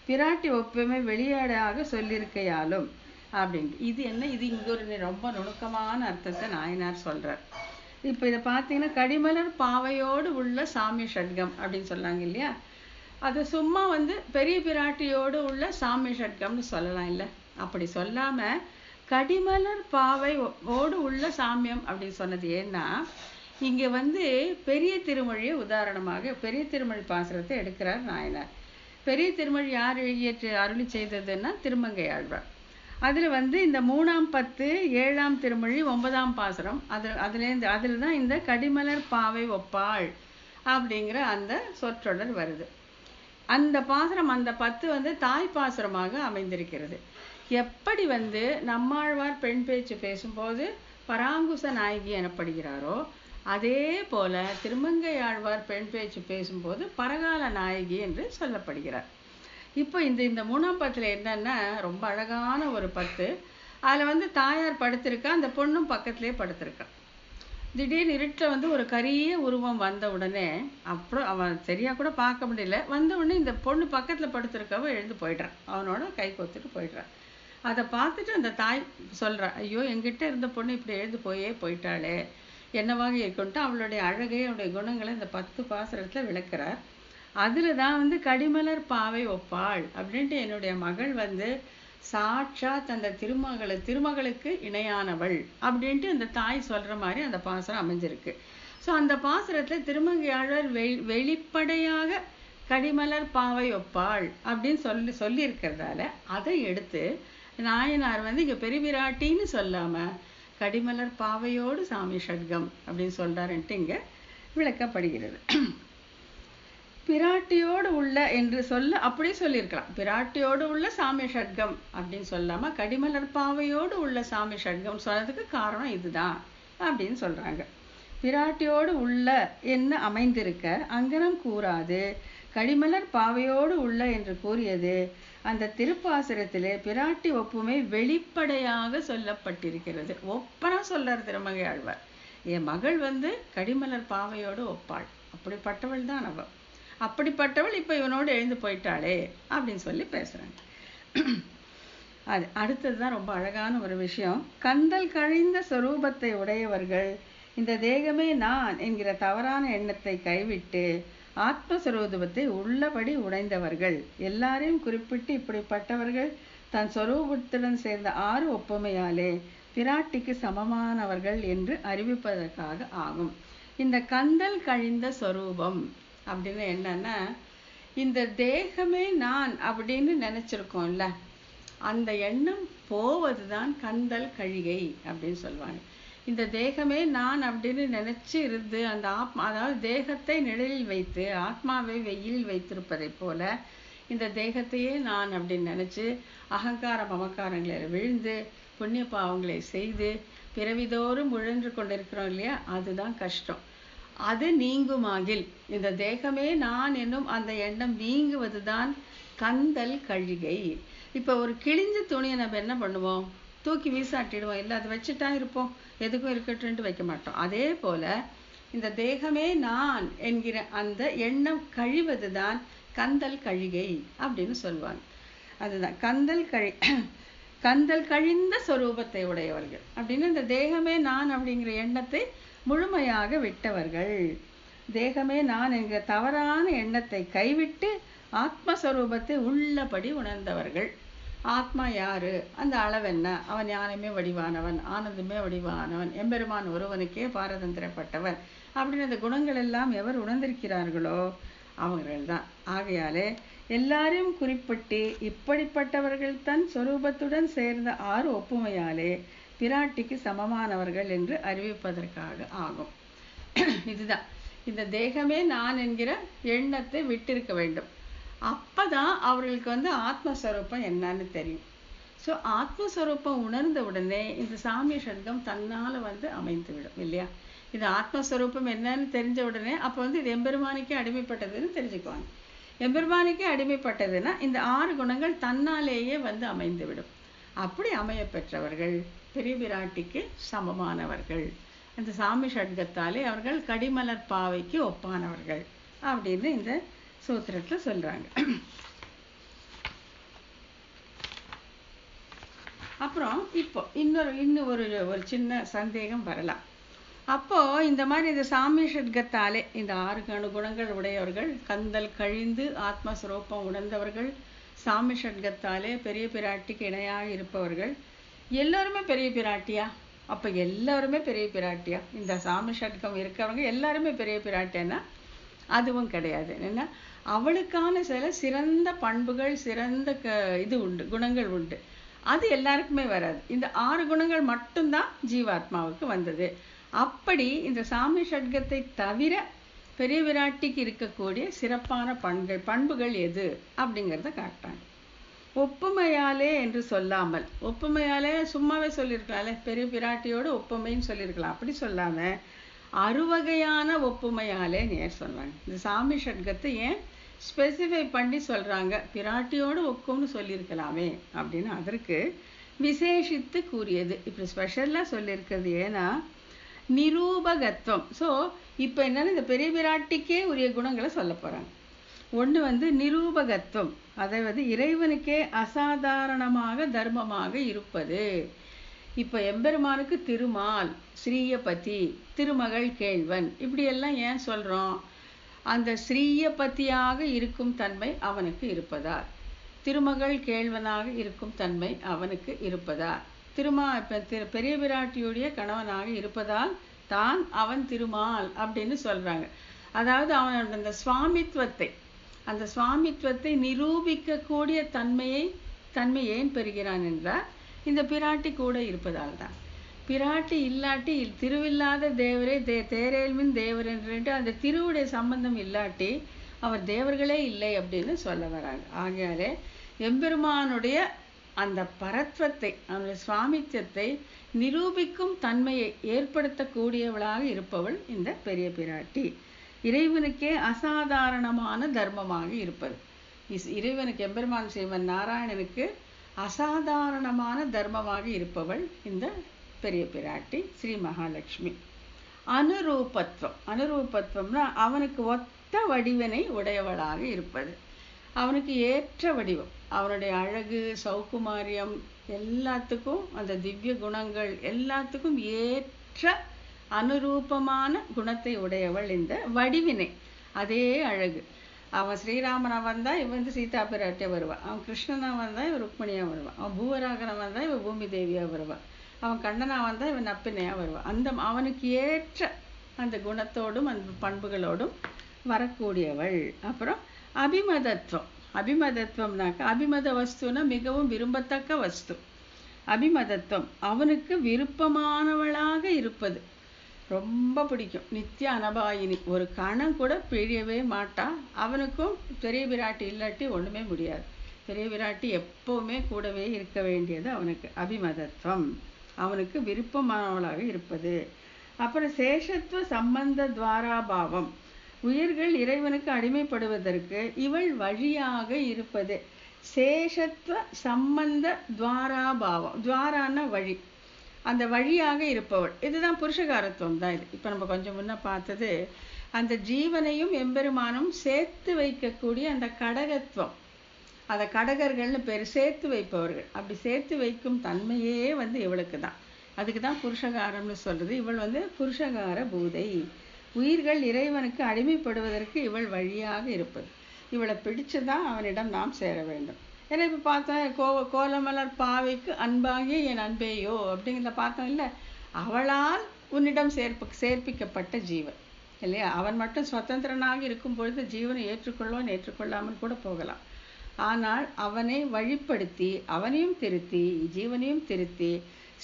பிராட்டி ஒப்புமை வெளியீடாக சொல்லியிருக்கையாலும் அப்படின்ட்டு. இது என்ன, இது இங்கே ஒரு ரொம்ப நுணுக்கமான அர்த்தத்தை நாயனார் சொல்கிறார். இப்போ இதை பார்த்தீங்கன்னா, கடிமலர் பாவையோடு உள்ள சாமிய ஷட்கம் அப்படின்னு சொல்லாங்க இல்லையா? அது சும்மா வந்து பெரிய பிராட்டியோடு உள்ள சாமிய ஷட்கம்னு சொல்லலாம் இல்லை? அப்படி சொல்லாமல் கடிமலர் பாவை ஓடு உள்ள சாமியம் அப்படின்னு சொன்னது ஏன்னா, இங்க வந்து பெரிய திருமொழியை உதாரணமாக பெரிய திருமொழி பாசுரத்தை எடுக்கிறார் நாயனார். பெரிய திருமொழி யார் இயற்றி அருளி செய்ததுன்னா திருமங்கை ஆழ்வார். அதுல வந்து இந்த 3ஆம் 10 7ஆம் திருமொழி 9ஆம் பாசுரம் அதுல தான் இந்த கடிமலர் பாவை ஒப்பாள் அப்படிங்கிற அந்த சொற்றொடர் வருது. அந்த பாசுரம் அந்த 10 வந்து தாய் பாசுரமாக அமைந்திருக்கிறது. எப்படி வந்து நம்மாழ்வார் பெண் பேச்சு பேசும்போது பராங்குச நாயகி எனப்படுகிறாரோ, அதே போல திருமங்கை ஆழ்வார் பெண் பேச்சு பேசும்போது பரகால நாயகி என்று சொல்லப்படுகிறார். இப்போ இந்த 3ஆம் 10ல என்னன்னா ரொம்ப அழகான ஒரு 10. அதுல வந்து தாயார் படுத்திருக்கா, அந்த பொண்ணும் பக்கத்திலே படுத்திருக்கா. திடீர்னு இருட்டில் வந்து ஒரு கரிய உருவம் வந்த உடனே, அப்புறம் அவன் சரியா கூட பார்க்க முடியல, வந்த உடனே இந்த பொண்ணு பக்கத்துல படுத்திருக்கவ எழுந்து போயிடுறான், அவனோட கை கோத்துட்டு போயிடுறான். அதை பார்த்துட்டு அந்த தாய் சொல்றா, ஐயோ என்கிட்ட இருந்த பொண்ணு இப்படி எழுந்து போயிட்டாளே, என்னவாக இருக்குன்ட்டு அவளுடைய அழகை அவளுடைய குணங்களை இந்த 10 பாசுரத்துல விளக்குறார். அதுல தான் வந்து கடிமலர் பாவை ஒப்பாள் அப்படின்ட்டு என்னுடைய மகள் வந்து சாட்சாத் அந்த திருமகளுக்கு இணையானவள் அப்படின்ட்டு அந்த தாய் சொல்ற மாதிரி அந்த பாசுரம் அமைஞ்சிருக்கு. ஸோ அந்த பாசுரத்துல திருமங்கை ஆழ்வார் வெளிப்படையாக கடிமலர் பாவை ஒப்பாள் அப்படின்னு சொல்லி இருக்கிறதால அதை எடுத்து நாயனார் வந்து இங்க பெருவிராட்டின்னு சொல்லாம கடிமலர் பாவையோடு சாமி ஷட்கம் அப்படின்னு சொல்றாருன்ட்டு இங்க விளக்கப்படுகிறது. பிராட்டியோடு உள்ள என்று அப்படியே சொல்லியிருக்கலாம். பிராட்டியோடு உள்ள சாமி ஷட்கம் அப்படின்னு சொல்லாம கடிமலர் பாவையோடு உள்ள சாமி ஷட்கம் சொன்னதுக்கு காரணம் இதுதான் அப்படின்னு சொல்றாங்க. பிராட்டியோடு உள்ள என்ன அமைந்திருக்க அங்கனம் கூறாது கடிமலர் பாவையோடு உள்ள என்று கூறியது அந்த திருப்பாசுரத்திலே பிராட்டி ஒப்புமை வெளிப்படையாக சொல்லப்பட்டிருக்கிறது. ஒப்பனா சொல்றார் திருமங்கை ஆழ்வார், என் மகள் வந்து கடிமலர் பாவையோடு ஒப்பாள், அப்படிப்பட்டவள் தான் அவள், அப்படிப்பட்டவள் இப்ப இவனோடு எழுந்து போயிட்டாளே அப்படின்னு சொல்லி பேசுறாங்க. அது அடுத்ததுதான் ரொம்ப அழகான ஒரு விஷயம். கந்தல் கழிந்த சொரூபத்தை உடையவர்கள் இந்த தேகமே நான் என்கிற தவறான எண்ணத்தை கைவிட்டு ஆத்மஸ்வரூபத்தை உள்ளபடி உடைந்தவர்கள் எல்லாரையும் குறிப்பிட்டு இப்படிப்பட்டவர்கள் தன் சொரூபத்துடன் சேர்ந்த 6 ஒப்புமையாலே பிராட்டிக்கு சமமானவர்கள் என்று அறிவிப்பதற்காக ஆகும். இந்த கந்தல் கழிந்த சொரூபம் அப்படின்னு என்னன்னா, இந்த தேகமே நான் அப்படின்னு நினைச்சிருக்கோம்ல, அந்த எண்ணம் போவதுதான் கந்தல் கழிகை அப்படின்னு சொல்லுவாங்க. இந்த தேகமே நான் அப்படின்னு நினைச்சு இருந்து அந்த அதாவது தேகத்தை நிழலில் வைத்து ஆத்மாவை வெயிலில் வைத்திருப்பதை போல இந்த தேகத்தையே நான் அப்படின்னு நினைச்சு அகங்கார மமக்காரங்களை விழுந்து புண்ணிய பாவங்களை செய்து பிறவிதோறும் உழன்று கொண்டிருக்கிறோம் இல்லையா, அதுதான் கஷ்டம். அது நீங்குமாகில் இந்த தேகமே நான் என்னும் அந்த எண்ணம் நீங்குவதுதான் கந்தல் கழிகை. இப்ப ஒரு கிழிஞ்ச துணியை நம்ம என்ன பண்ணுவோம், தூக்கி வீசாட்டிடுவோம், இல்லை அதை வச்சுட்டா இருப்போம், எதுக்கும் இருக்கட்டும்ட்டு வைக்க மாட்டோம். அதே போல இந்த தேகமே நான் என்கிற அந்த எண்ணம் கழிவதுதான் கந்தல் கழிகை அப்படின்னு சொல்லுவாங்க. அதுதான் கந்தல் கழிந்த சொரூபத்தை உடையவர்கள் அப்படின்னு இந்த தேகமே நான் அப்படிங்கிற எண்ணத்தை முழுமையாக விட்டவர்கள், தேகமே நான் என்கிற தவறான எண்ணத்தை கைவிட்டு ஆத்மஸ்வரூபத்தை உள்ளபடி உணர்ந்தவர்கள். ஆத்மா யாரு, அந்த அளவென்ன, அவன் ஞானமே வடிவானவன், ஆனந்தமே வடிவானவன், எம்பெருமான் ஒருவனுக்கே பாரதந்திரப்பட்டவன் அப்படின்னு அந்த குணங்கள் எல்லாம் எவர் உணர்ந்திருக்கிறார்களோ அவர்கள்தான். ஆகையாலே எல்லாரையும் குறிப்பிட்டு இப்படிப்பட்டவர்கள் தன் சொரூபத்துடன் சேர்ந்த 6 ஒப்புமையாலே பிராட்டிக்கு சமமானவர்கள் என்று அறிவிப்பதற்காக ஆகும். இதுதான் இந்த தேகமே நான் என்கிற எண்ணத்தை விட்டிருக்க வேண்டும். அப்பதான் அவர்களுக்கு வந்து ஆத்மஸ்வரூபம் என்னன்னு தெரியும். ஸோ ஆத்மஸ்வரூபம் உணர்ந்த உடனே இந்த சாமிய ஷட்கம் தன்னால வந்து அமைந்து விடும் இல்லையா. இது ஆத்மஸ்வரூபம் என்னன்னு தெரிஞ்ச உடனே அப்போ வந்து இது எம்பெருமானிக்கே அடிமைப்பட்டதுன்னு தெரிஞ்சுக்குவாங்க. எம்பெருமானிக்கே அடிமைப்பட்டதுன்னா இந்த 6 குணங்கள் தன்னாலேயே வந்து அமைந்து விடும். அப்படி அமைய பெற்றவர்கள் பெரிய பிராட்டிக்கு சமமானவர்கள். அந்த சாமி ஷட்கத்தாலே அவர்கள் கடிமலர் பாவைக்கு ஒப்பானவர்கள் அப்படின்னு இந்த சூத்திரத்துல சொல்றாங்க. அப்புறம் இப்போ இன்னும் ஒரு சின்ன சந்தேகம் வரலாம். அப்போ இந்த மாதிரி இந்த சாமி ஷட்கத்தாலே இந்த 6 குணங்கள் உடையவர்கள், கந்தல் கழிந்து ஆத்மஸ்வரூபம் உணர்ந்தவர்கள், சாமி ஷட்கத்தாலே பெரிய பிராட்டிக்கு இணையாக இருப்பவர்கள், எல்லாருமே பெரிய பிராட்டியா? அப்ப எல்லாருமே பெரிய பிராட்டியா? இந்த சாமி ஷட்கம் இருக்கிறவங்க எல்லாருமே பெரிய பிராட்டியானா அதுவும் கிடையாது. என்ன, அவளுக்கான சில சிறந்த பண்புகள், சிறந்த இது உண்டு, குணங்கள் உண்டு. அது எல்லாருக்குமே வராது. இந்த 6 குணங்கள் மட்டும்தான் ஜீவாத்மாவுக்கு வந்தது. அப்படி இந்த சாமி ஷட்கத்தை தவிர பெரிய விராட்டிக்கு இருக்கக்கூடிய சிறப்பான பண்புகள் எது அப்படிங்கிறத காட்டுறாங்க. ஒப்புமையாலே என்று சொல்லாமல், ஒப்புமையாலே சும்மாவே சொல்லியிருக்கலாம்ல, பெரிய பிராட்டியோட ஒப்புமைன்னு சொல்லியிருக்கலாம். அப்படி சொல்லாம 6 வகையான ஒப்புமையாலே ஏன் சொல்றாங்க? இந்த சாமி ஷட்கத்தை ஏன் ஸ்பெசிஃபை பண்ணி சொல்றாங்க? பிராட்டியோடு ஒக்கும்னு சொல்லியிருக்கலாமே அப்படின்னு அதற்கு விசேஷித்து கூறியது. இப்படி ஸ்பெஷலாக சொல்லியிருக்கிறது ஏன்னா நிரூபகத்துவம். ஸோ இப்போ என்னன்னா இந்த பெரிய பிராட்டிக்கே உரிய குணங்களை சொல்ல போறாங்க. ஒன்று நிரூபகத்துவம், அதாவது இறைவனுக்கே அசாதாரணமாக தர்மமாக இருப்பது. இப்போ எம்பெருமானுக்கு திருமால், ஸ்ரீயபதி, திருமகள் கேள்வன் இப்படியெல்லாம் ஏன் சொல்கிறோம்? அந்த ஸ்ரீயபதியாக இருக்கும் தன்மை அவனுக்கு இருப்பதால், திருமகள் கேள்வனாக இருக்கும் தன்மை அவனுக்கு இருப்பதால், பெரிய பிராட்டியுடைய கணவனாக இருப்பதால் தான் அவன் திருமால் அப்படின்னு சொல்கிறாங்க. அதாவது அவன் அந்த அந்த சுவாமித்துவத்தை நிரூபிக்கக்கூடிய தன்மை ஏன் பெறுகிறான் என்றால் இந்த பிராட்டி கூட இருப்பதால் தான். பிராட்டி இல்லாட்டி திருவில்லாத தேவரே தேரேல்மின் தேவர் என்று அந்த திருவுடைய சம்பந்தம் இல்லாட்டி அவர் தேவர்களே இல்லை அப்படின்னு சொல்ல வராங்க. ஆகையாலே எம்பெருமானுடைய அந்த பரத்வத்தை, அந்த சுவாமித்துவத்தை நிரூபிக்கும் தன்மையை ஏற்படுத்தக்கூடியவளாக இருப்பவள் இந்த பெரிய பிராட்டி. இறைவனுக்கே அசாதாரணமான தர்மமாக இருப்பது. இறைவனுக்கு, எம்பெருமான் ஸ்ரீமன் நாராயணனுக்கு அசாதாரணமான தர்மமாக இருப்பவள் இந்த பெரிய பிராட்டி ஸ்ரீ மகாலட்சுமி. அனுரூபத்துவம்னா அவனுக்கு ஒத்த வடிவினை உடையவளாக இருப்பது, அவனுக்கு ஏற்ற வடிவம், அவனுடைய அழகு, சௌகுமாரியம் எல்லாத்துக்கும், அந்த திவ்ய குணங்கள் எல்லாத்துக்கும் ஏற்ற அனுரூபமான குணத்தை உடையவள் இந்த வடிவினை. அதே அழகு, அவன் ஸ்ரீராமனா வந்தா இவன் சீதா பிராட்டியா வருவான், அவன் கிருஷ்ணனா வந்தா இவன் ருக்மிணியா வருவான், அவன் பூவராகனா வந்தா இவன் பூமி தேவியா வருவான், அவன் கண்ணனா வந்தா இவன் நப்பினையா வருவான். அந்த அவனுக்கு ஏற்ற அந்த குணத்தோடும் அந்த பண்புகளோடும் வரக்கூடியவள். அப்புறம் அபிமதத்துவம்னாக்கா, அபிமத வஸ்துனா மிகவும் விரும்பத்தக்க வஸ்து. அபிமதத்துவம் அவனுக்கு விருப்பமானவளாக இருப்பது, ரொம்ப பிடிக்கும். நித்திய அனபாயினி, ஒரு கணம் கூட பிழியவே மாட்டா. அவனுக்கும் பெரிய பிராட்டி இல்லாட்டி ஒண்ணுமே முடியாது. பெரிய பிராட்டி எப்பவுமே கூடவே இருக்க வேண்டியது அவனுக்கு. அபிமதத்துவம் அவனுக்கு விருப்பமானவளாக இருப்பது. அப்புறம் சேஷத்துவ சம்பந்த துவாராபாவம், உயிர்கள் இறைவனுக்கு அடிமைப்படுவதற்கு இவள் வழியாக இருப்பது. சேஷத்துவ சம்பந்த துவாராபாவம், துவாரான வழி, அந்த வழியாக இருப்பவள். இதுதான் புருஷகாரத்துவம் தான். இது இப்போ நம்ம கொஞ்சம் முன்ன பார்த்தது அந்த ஜீவனையும் எம்பெருமானும் சேர்த்து வைக்கக்கூடிய அந்த கடகத்துவம். அந்த கடகர்கள்னு பேர், சேர்த்து வைப்பவர்கள். அப்படி சேர்த்து வைக்கும் தன்மையே இவளுக்கு தான். அதுக்கு தான் புருஷகாரம்னு சொல்றது. இவள் புருஷகார பூதை, உயிர்கள் இறைவனுக்கு அடிமைப்படுவதற்கு இவள் வழியாக இருப்பது. இவளை பிடிச்சுதான் அவனிடம் நாம் சேர வேண்டும். ஏன்னா இப்போ பார்த்தோம், கோலமலர் பாவைக்கு அன்பாகிய என் அன்பேயோ அப்படிங்கிறத பார்த்தோம் இல்லை. அவளால் உன்னிடம் சேர்ப்பிக்கப்பட்ட ஜீவன் இல்லையா? அவன் மட்டும் சுதந்திரனாக இருக்கும் பொழுது ஜீவனை ஏற்றுக்கொள்வான், ஏற்றுக்கொள்ளாமல் கூட போகலாம். ஆனால் அவனை வழிப்படுத்தி, அவனையும் திருத்தி, ஜீவனையும் திருத்தி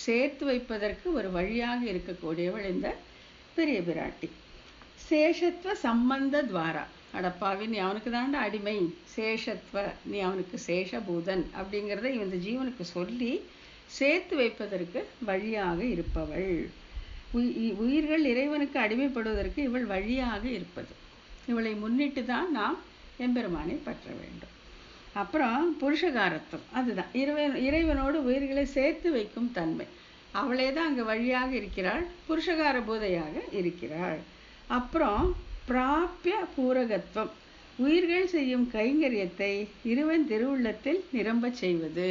சேர்த்து வைப்பதற்கு ஒரு வழியாக இருக்கக்கூடியவள் இந்த பெரிய பிராட்டி. சேஷத்துவ சம்பந்த துவாரா, அடப்பாவி நீ அவனுக்கு தாண்ட அடிமை, சேஷத்துவ நீ அவனுக்கு சேஷபூதன் அப்படிங்கிறத இந்த ஜீவனுக்கு சொல்லி சேர்த்து வைப்பதற்கு வழியாக இருப்பவள். உயிர்கள் இறைவனுக்கு அடிமைப்படுவதற்கு இவள் வழியாக இருப்பது. இவளை முன்னிட்டு தான் நாம் எம்பெருமானை பற்ற வேண்டும். அப்புறம் புருஷகாரத்துவம், அதுதான் இறைவனோடு உயிர்களை சேர்த்து வைக்கும் தன்மை. அவளே தான் அங்கே வழியாக இருக்கிறாள், புருஷகார பூதையாக இருக்கிறாள். அப்புறம் பிராபிய பூரகத்துவம், உயிர்கள் செய்யும் கைங்கரியத்தை இறைவன் திருவுள்ளத்தில் நிரம்ப செய்வது.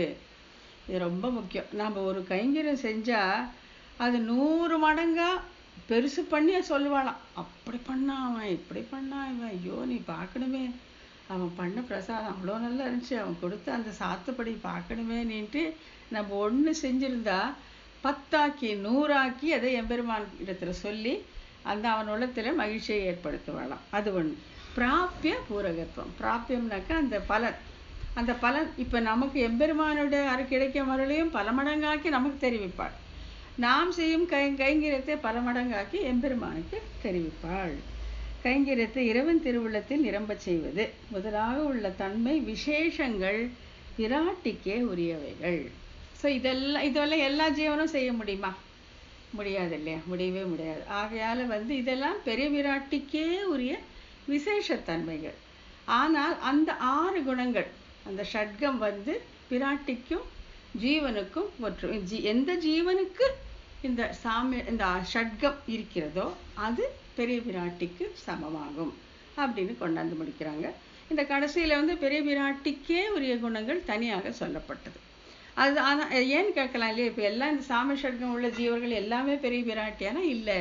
இது ரொம்ப முக்கியம். நாம் ஒரு கைங்கரியம் செஞ்சால் அது 100 மடங்கா பெருசு பண்ணி சொல்லுவாளாம். அப்படி பண்ணா அவன், இப்படி பண்ணா இவன், ஐயோ நீ பார்க்கணுமே, அவன் பண்ண பிரசாதம் அவ்வளோ நல்லா இருந்துச்சு, அவன் கொடுத்த அந்த சாத்துப்படி பார்க்கணுமே நீன்ட்டு நம்ம ஒன்று செஞ்சுருந்தா 10ஆக்கி 100ஆக்கி அதை எம்பெருமான் இடத்துல சொல்லி அந்த அவன் உள்ளத்தில் மகிழ்ச்சியை ஏற்படுத்துவாளாம். அது ஒன்று. பிராப்பிய பூரகத்துவம். பிராப்பியம்னாக்கா அந்த பலன் இப்போ நமக்கு எம்பெருமானோட கிடைக்கும் அருளையும் பல மடங்காக்கி நமக்கு தெரிவிப்பாள். நாம் செய்யும் கைங்கரியத்தை பல மடங்காக்கி எம்பெருமானுக்கு தெரிவிப்பாள். கைங்கரியத்தை இறைவன் திருவுள்ளத்தில் நிரம்பச் செய்வது முதலாக உள்ள தன்மை விசேஷங்கள் விராட்டிக்கே உரியவைகள். ஸோ இதெல்லாம் எல்லா ஜீவனும் செய்ய முடியுமா? முடியாது இல்லையா? முடியவே முடியாது. ஆகையால் இதெல்லாம் பெரிய விராட்டிக்கே உரிய விசேஷத்தன்மைகள். ஆனால் அந்த 6 குணங்கள், அந்த ஷட்கம் விராட்டிக்கும் ஜீவனுக்கும் எந்த ஜீவனுக்கு இந்த ஷட்கம் இருக்கிறதோ அது பெரிய விராட்டிக்கு சமமாகும் அப்படின்னு கொண்டாந்து முடிக்கிறாங்க. இந்த கடைசியில் பெரிய விராட்டிக்கே உரிய குணங்கள் தனியாக சொல்லப்பட்டது. அது ஆனால் ஏன்னு கேட்கலாம் இல்லையா? இப்போ எல்லாம் இந்த சாம ஷட்கம் உள்ள ஜீவர்கள் எல்லாமே பெரிய விராட்டியானா இல்லை,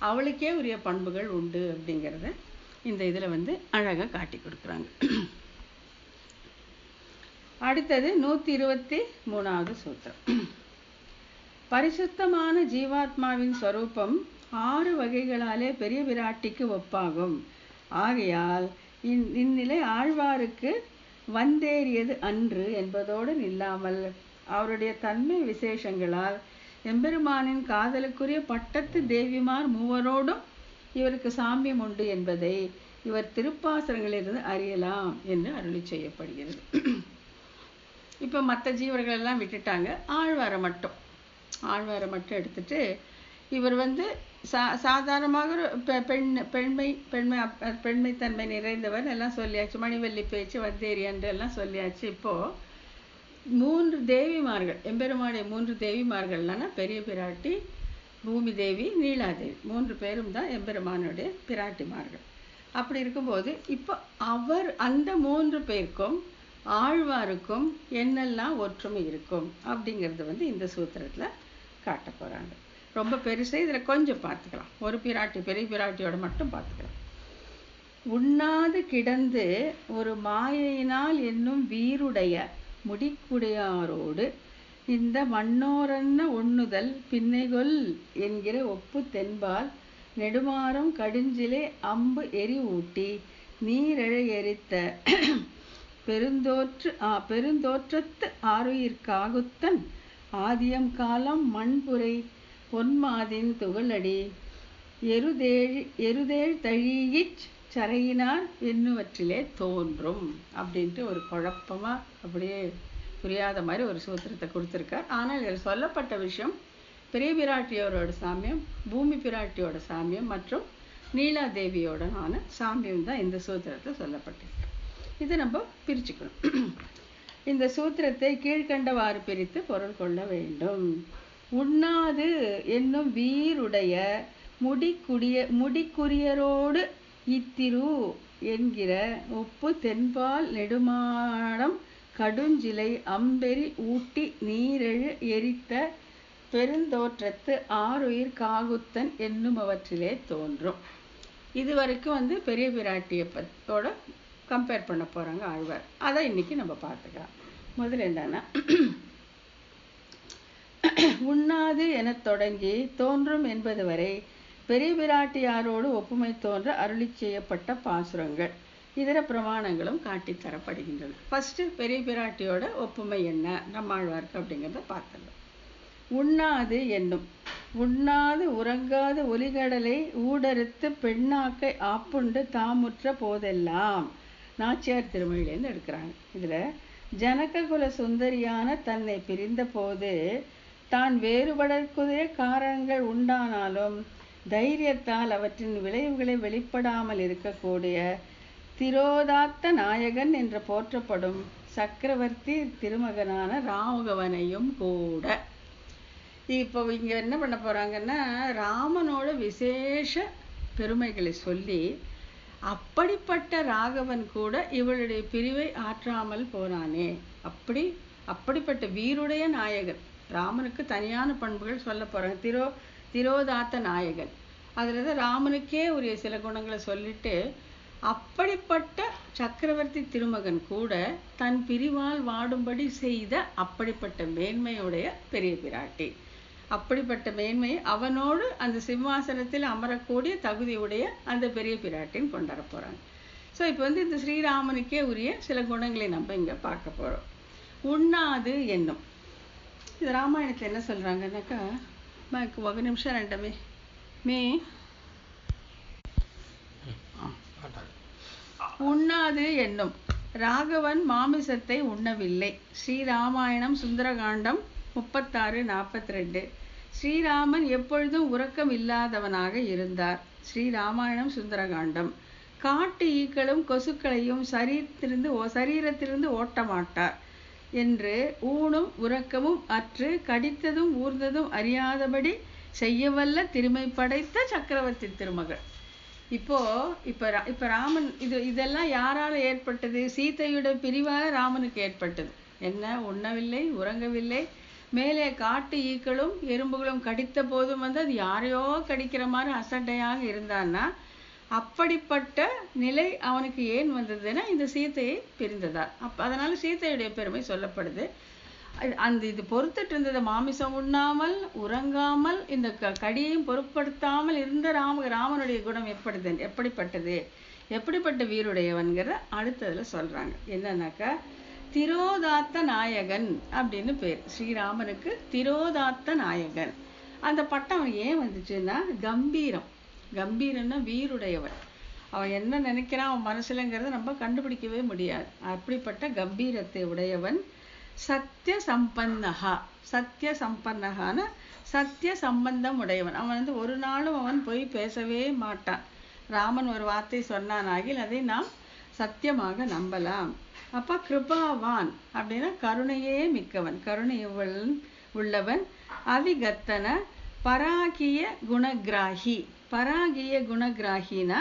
அவளுக்கே உரிய பண்புகள் உண்டு அப்படிங்கிறத இந்த இதில் அழகாக காட்டி கொடுக்குறாங்க. அடுத்தது 123வது சூத்திரம். பரிசுத்தமான ஜீவாத்மாவின் ஸ்வரூபம் 6 வகைகளாலே பெரிய விராட்டிக்கு ஒப்பாகும். ஆகையால் இந்நிலை ஆழ்வாருக்கு வந்தேறியது அன்று என்பதோடு நில்லாமல் அவருடைய தன்மை விசேஷங்களால் எம்பெருமானின் காதலுக்குரிய பட்டத்து தேவிமார் மூவரோடும் இவருக்கு சாமியம் உண்டு என்பதை இவர் திருப்பாசனங்களிலிருந்து அறியலாம் என்று அருளி செய்யப்படுகிறது. இப்போ மற்ற ஜீவர்கள் எல்லாம் விட்டுட்டாங்க, ஆழ்வாரை மட்டும் எடுத்துட்டு இவர் சாதாரணமாக பெண்மைத்தன்மை நிறைந்தவர் எல்லாம் சொல்லியாச்சு. மணிவல்லி பேச்சு வந்தேரியன்று எல்லாம் சொல்லியாச்சு. இப்போ 3 தேவிமார்கள், எம்பெருமானுடைய 3 தேவிமார்கள்னா பெரிய பிராட்டி, பூமி தேவி, நீலாதேவி 3 பேரும் தான் எம்பெருமானுடைய பிராட்டிமார்கள். அப்படி இருக்கும்போது இப்போ அவர் அந்த 3 பேருக்கும் ஆழ்வாருக்கும் என்னெல்லாம் ஒற்றுமை இருக்கும் அப்படிங்கிறது இந்த சூத்திரத்தில் காட்ட போகிறாங்க. ரொம்ப பெருசு, இதில் கொஞ்சம் பார்த்துக்கலாம். ஒரு பிராட்டி, பெரிய பிராட்டியோட மட்டும் பார்த்துக்கலாம். உண்ணாது கிடந்து ஒரு மாயையினால் என்னும் வீருடைய முடிக்குடையாரோடு இந்த மண்ணோரன்ன ஒண்ணுதல் பின்னைகொல் என்கிற ஒப்பு தென்பால் நெடுமாறம் கடுஞ்சிலே அம்பு எரி ஊட்டி நீரெழ எரித்த பெருந்தோற்றத்து ஆருயிர்காகுத்தன் ஆதியம் காலம் மண்புரை பொன்மாதின் துகளடி எருதேழ் தழியிச் சரையினார் என்னுவற்றிலே தோன்றும் அப்படின்ட்டு ஒரு குழப்பமா அப்படியே புரியாத மாதிரி ஒரு சூத்திரத்தை கொடுத்துருக்கார். ஆனால் இதில் சொல்லப்பட்ட விஷயம் பெரிய பிராட்டியோட சாமியம், பூமி பிராட்டியோட சாமியம் மற்றும் நீலாதேவியோடனான சாமியம் தான் இந்த சூத்திரத்தில் சொல்லப்பட்டிருக்கு. இதை நம்ம பிரிச்சுக்கணும். இந்த சூத்திரத்தை கீழ்கண்டவாறு பிரித்து பொருள் கொள்ள வேண்டும். உண்ணாது என்னும் வீருடைய முடிக்குரியரோடு இத்திரு என்கிற ஒப்பு தென்பால் நெடுமாடம் கடுஞ்சிலை அம்பெரி ஊட்டி நீரெழு எரித்த பெருந்தோற்றத்து ஆருயிர் காகுத்தன் என்னுமவற்றிலே தோன்றும். இது வரைக்கும் பெரிய பிராட்டியோட கம்பேர் பண்ண போகிறாங்க ஆழ்வார். அதை இன்னைக்கு நம்ம பார்த்துக்கலாம். முதல்ல என்னன்னா, உண்ணாது என தொடங்கி தோன்றும் என்பது வரை பெரிய பிராட்டியாரோடு ஒப்புமை தோன்ற அருளி செய்யப்பட்ட பாசுரங்கள் இதர பிரமாணங்களும் காட்டித்தரப்படுகின்றன. ஃபர்ஸ்ட் பெரிய பிராட்டியோட ஒப்புமை என்ன நம்மாழ்வார்க்கு அப்படிங்கிறத பார்த்துடலாம். உண்ணாது என்னும் உண்ணாது உறங்காது ஒலிகடலை ஊடறுத்து பெண்ணாக்கை ஆப்புண்டு தாமுற்ற போதெல்லாம் நாச்சியார் திருமொழியிலேருந்து எடுக்கிறாங்க. இதில் ஜனககுல சுந்தரியான தன்னை பிரிந்த போது தான் வேறுபடற்குரிய காரணங்கள் உண்டானாலும் தைரியத்தால் அவற்றின் விளைவுகளை வெளிப்படாமல் இருக்கக்கூடிய திரோதாத்த நாயகன் என்று போற்றப்படும் சக்கரவர்த்தி திருமகனான ராமகவனையும் கூட. இப்போ இங்கே என்ன பண்ண போகிறாங்கன்னா, ராமனோட விசேஷ பெருமைகளை சொல்லி அப்படிப்பட்ட ராகவன் கூட இவளுடைய பிரிவை ஆற்றாமல் போனானே, அப்படிப்பட்ட வீருடைய நாயகன், ராமனுக்கு தனியான பண்புகள் சொல்ல போகிறாங்க. திரோதாத்த நாயகன், அதில் தான் ராமனுக்கே உரிய சில குணங்களை சொல்லிட்டு அப்படிப்பட்ட சக்கரவர்த்தி திருமகன் கூட தன் பிரிவால் வாடும்படி செய்த அப்படிப்பட்ட மேன்மையுடைய பெரிய பிராட்டி. அப்படிப்பட்ட மேன்மை அவனோடு அந்த சிம்மாசனத்தில் அமரக்கூடிய தகுதியுடைய அந்த பெரிய பிராட்டின்னு கொண்டாட போறாங்க. ஸோ இப்போ இந்த ஸ்ரீராமனுக்கே உரிய சில குணங்களை நம்ம இங்க பார்க்க போறோம். உண்ணாது என்னும். இது ராமாயணத்தை என்ன சொல்றாங்கன்னாக்கா, ஒரு நிமிஷம் ரெண்டமே உண்ணாது என்னும். ராகவன் மாமிசத்தை உண்ணவில்லை. ஸ்ரீராமாயணம் சுந்தரகாண்டம் 36:42. ஸ்ரீராமன் எப்பொழுதும் உறக்கம் இல்லாதவனாக இருந்தார். ஸ்ரீராமாயணம் சுந்தரகாண்டம். காட்டு ஈக்களும் கொசுக்களையும் சரீரத்திலிருந்து ஓட்டமாட்டார் என்று ஊனும் உறக்கமும் அற்று கடித்ததும் ஊர்ந்ததும் அறியாதபடி செய்யவல்ல திறமை படைத்த சக்கரவர்த்தி திருமகள். இப்ப ராமன் இதெல்லாம் யாரால ஏற்பட்டது? சீதையுடைய பிரிவால ராமனுக்கு ஏற்பட்டது. என்ன? உண்ணவில்லை, உறங்கவில்லை, மேலே காட்டு ஈக்களும் எறும்புகளும் கடித்த போதும் அது யாரையோ கடிக்கிற மாதிரி அசட்டையாக இருந்தான்னா, அப்படிப்பட்ட நிலை அவனுக்கு ஏன் வந்ததுன்னா இந்த சீதையை பிரிந்ததால். அதனால சீதையுடைய பெருமை சொல்லப்படுது. இது பொறுத்துட்டு இருந்தது. மாமிசம் உண்ணாமல் உறங்காமல் இந்த கடியையும் பொருட்படுத்தாமல் இருந்த ராமனுடைய குணம் எப்படிப்பட்டது, எப்படிப்பட்ட வீருடையவன்கிற அடுத்ததுல சொல்றாங்க. என்னன்னாக்கா, திரோதாத்த நாயகன் அப்படின்னு பேர் ஸ்ரீராமனுக்கு. திரோதாத்த நாயகன் அந்த பட்டம் ஏன் வந்துச்சுன்னா, கம்பீரம்னா வீருடையவன். அவன் என்ன நினைக்கிறான் அவன் மனசுலங்கிறத நம்ம கண்டுபிடிக்கவே முடியாது. அப்படிப்பட்ட கம்பீரத்தை உடையவன். சத்திய சம்பன்னகான சத்திய சம்பந்தம் உடையவன். அவன் ஒரு நாளும் அவன் போய் பேசவே மாட்டான். ராமன் ஒரு வார்த்தை சொன்னானாகில் அதை நாம் சத்தியமாக நம்பலாம். அப்ப கிருபாவான் அப்படின்னா கருணையே மிக்கவன், கருணை உள்ளவன். அவிகத்தன பராகிய குணகிராகி. பராகிய குணகிராகினா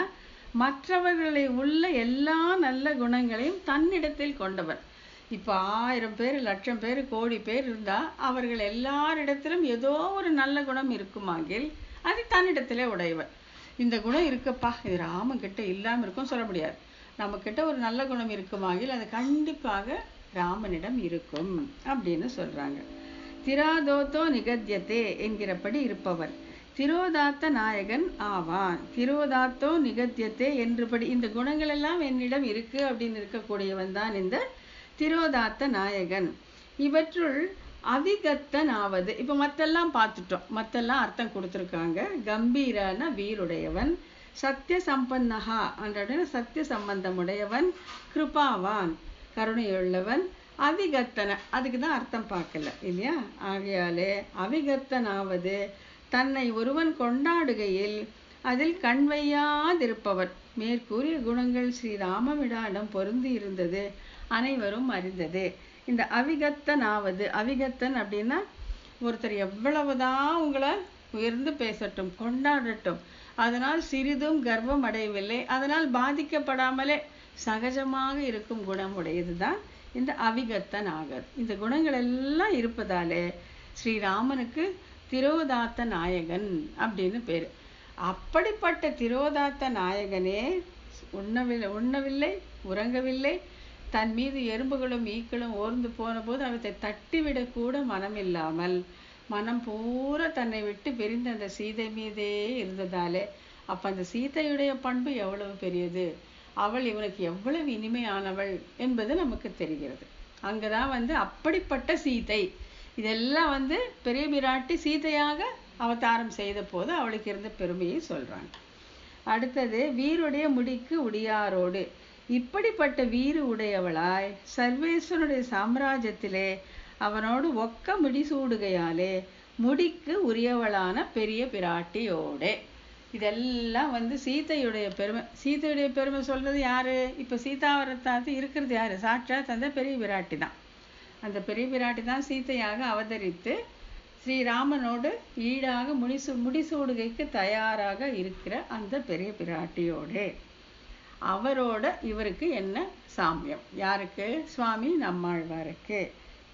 மற்றவர்களை உள்ள எல்லா நல்ல குணங்களையும் தன்னிடத்தில் கொண்டவன். இப்ப 1000 பேர், 1,00,000 பேர், கோடி பேர் இருந்தா அவர்கள் எல்லாரிடத்திலும் ஏதோ ஒரு நல்ல குணம் இருக்குமாகில் அது தன்னிடத்திலே உடையவன். இந்த குணம் இருக்குப்பா, இது ராமன் கிட்ட இல்லாம இருக்கும் சொல்ல முடியாது. நம்ம கிட்ட ஒரு நல்ல குணம் இருக்குமாகில் அது கண்டிப்பாக ராமனிடம் இருக்கும் அப்படின்னு சொல்றாங்க. திராதோத்தோ நிகத்தியத்தே என்கிறபடி இருப்பவர் திரோதாத்த நாயகன் ஆவான். திரோதாத்தோ நிகத்தியத்தே என்றபடி இந்த குணங்கள் எல்லாம் என்னிடம் இருக்கு அப்படின்னு இருக்கக்கூடியவன் தான் இந்த திரோதாத்த நாயகன். இவற்றுள் அவிகத்தன் ஆவது. இப்ப மத்தெல்லாம் பார்த்துட்டோம், மத்தெல்லாம் அர்த்தம் கொடுத்திருக்காங்க. கம்பீரான வீருடையவன், சத்திய சம்பன்னஹா என்ற சத்திய சம்பந்தம் உடையவன், கிருபாவான் கருணையுள்ளவன், அவிகத்தன அதுக்குதான் அர்த்தம் பார்க்கல இல்லையா. ஆகையாலே அவிகத்தனாவது தன்னை ஒருவன் கொண்டாடுகையில் அதில் கண்வையாதிருப்பவர். மேற்கூறிய குணங்கள் ஸ்ரீராமனிடம் பொருந்தி இருந்தது அனைவரும் அறிந்தது. இந்த அவிகத்தனாவது, அவிகத்தன் அப்படின்னா ஒருத்தர் எவ்வளவுதான் உங்களை உயர்ந்து பேசட்டும், கொண்டாடட்டும், அதனால் சிறிதும் கர்வம் அடையவில்லை, அதனால் பாதிக்கப்படாமலே சகஜமாக இருக்கும் குணம் உடையதுதான் இந்த அவிகத்தன் ஆகர். இந்த குணங்கள் எல்லாம் இருப்பதாலே ஸ்ரீராமனுக்கு திரோதாத்த நாயகன் அப்படின்னு பேரு. அப்படிப்பட்ட திரோதாத்த நாயகனே உண்ணவில்லை, உறங்கவில்லை, தன் மீது எறும்புகளும் ஈக்களும் ஓர்ந்து போன போது அவற்றை தட்டிவிடக் கூட மனம் இல்லாமல் மனம் பூரா தன்னை விட்டு பிரிந்த அந்த சீதை மீதே இருந்ததாலே, அப்ப அந்த சீதையுடைய பண்பு எவ்வளவு பெரியது, அவள் இவனுக்கு எவ்வளவு இனிமையானவள் என்பது நமக்கு தெரிகிறது. அங்கதான் அப்படிப்பட்ட சீதை. இதெல்லாம் பெரிய பிராட்டி சீதையாக அவதாரம் செய்த போது அவளுக்கு இருந்த பெருமையை சொல்றாங்க. அடுத்தது வீருடைய முடிக்கு உடையாரோடு. இப்படிப்பட்ட வீறு உடையவளாய் சர்வேஸ்வரனுடைய சாம்ராஜ்யத்திலே அவனோடு ஒக்க முடிசூடுகையாலே முடிக்கு உரியவளான பெரிய பிராட்டியோடே. இதெல்லாம் சீதையுடைய பெருமை. சீதையுடைய பெருமை சொல்றது யாரு? இப்ப சீதாவரத்தாத்து இருக்கிறது யாரு? சாட்சாத் அந்த பெரிய பிராட்டி தான். அந்த பெரிய பிராட்டி தான் சீதையாக அவதரித்து ஸ்ரீராமனோடு ஈடாக முடிசூடுகைக்கு தயாராக இருக்கிற அந்த பெரிய பிராட்டியோடே. அவரோட இவருக்கு என்ன சாமியம்? யாருக்கு? சுவாமி நம்மாழ்வாருக்கு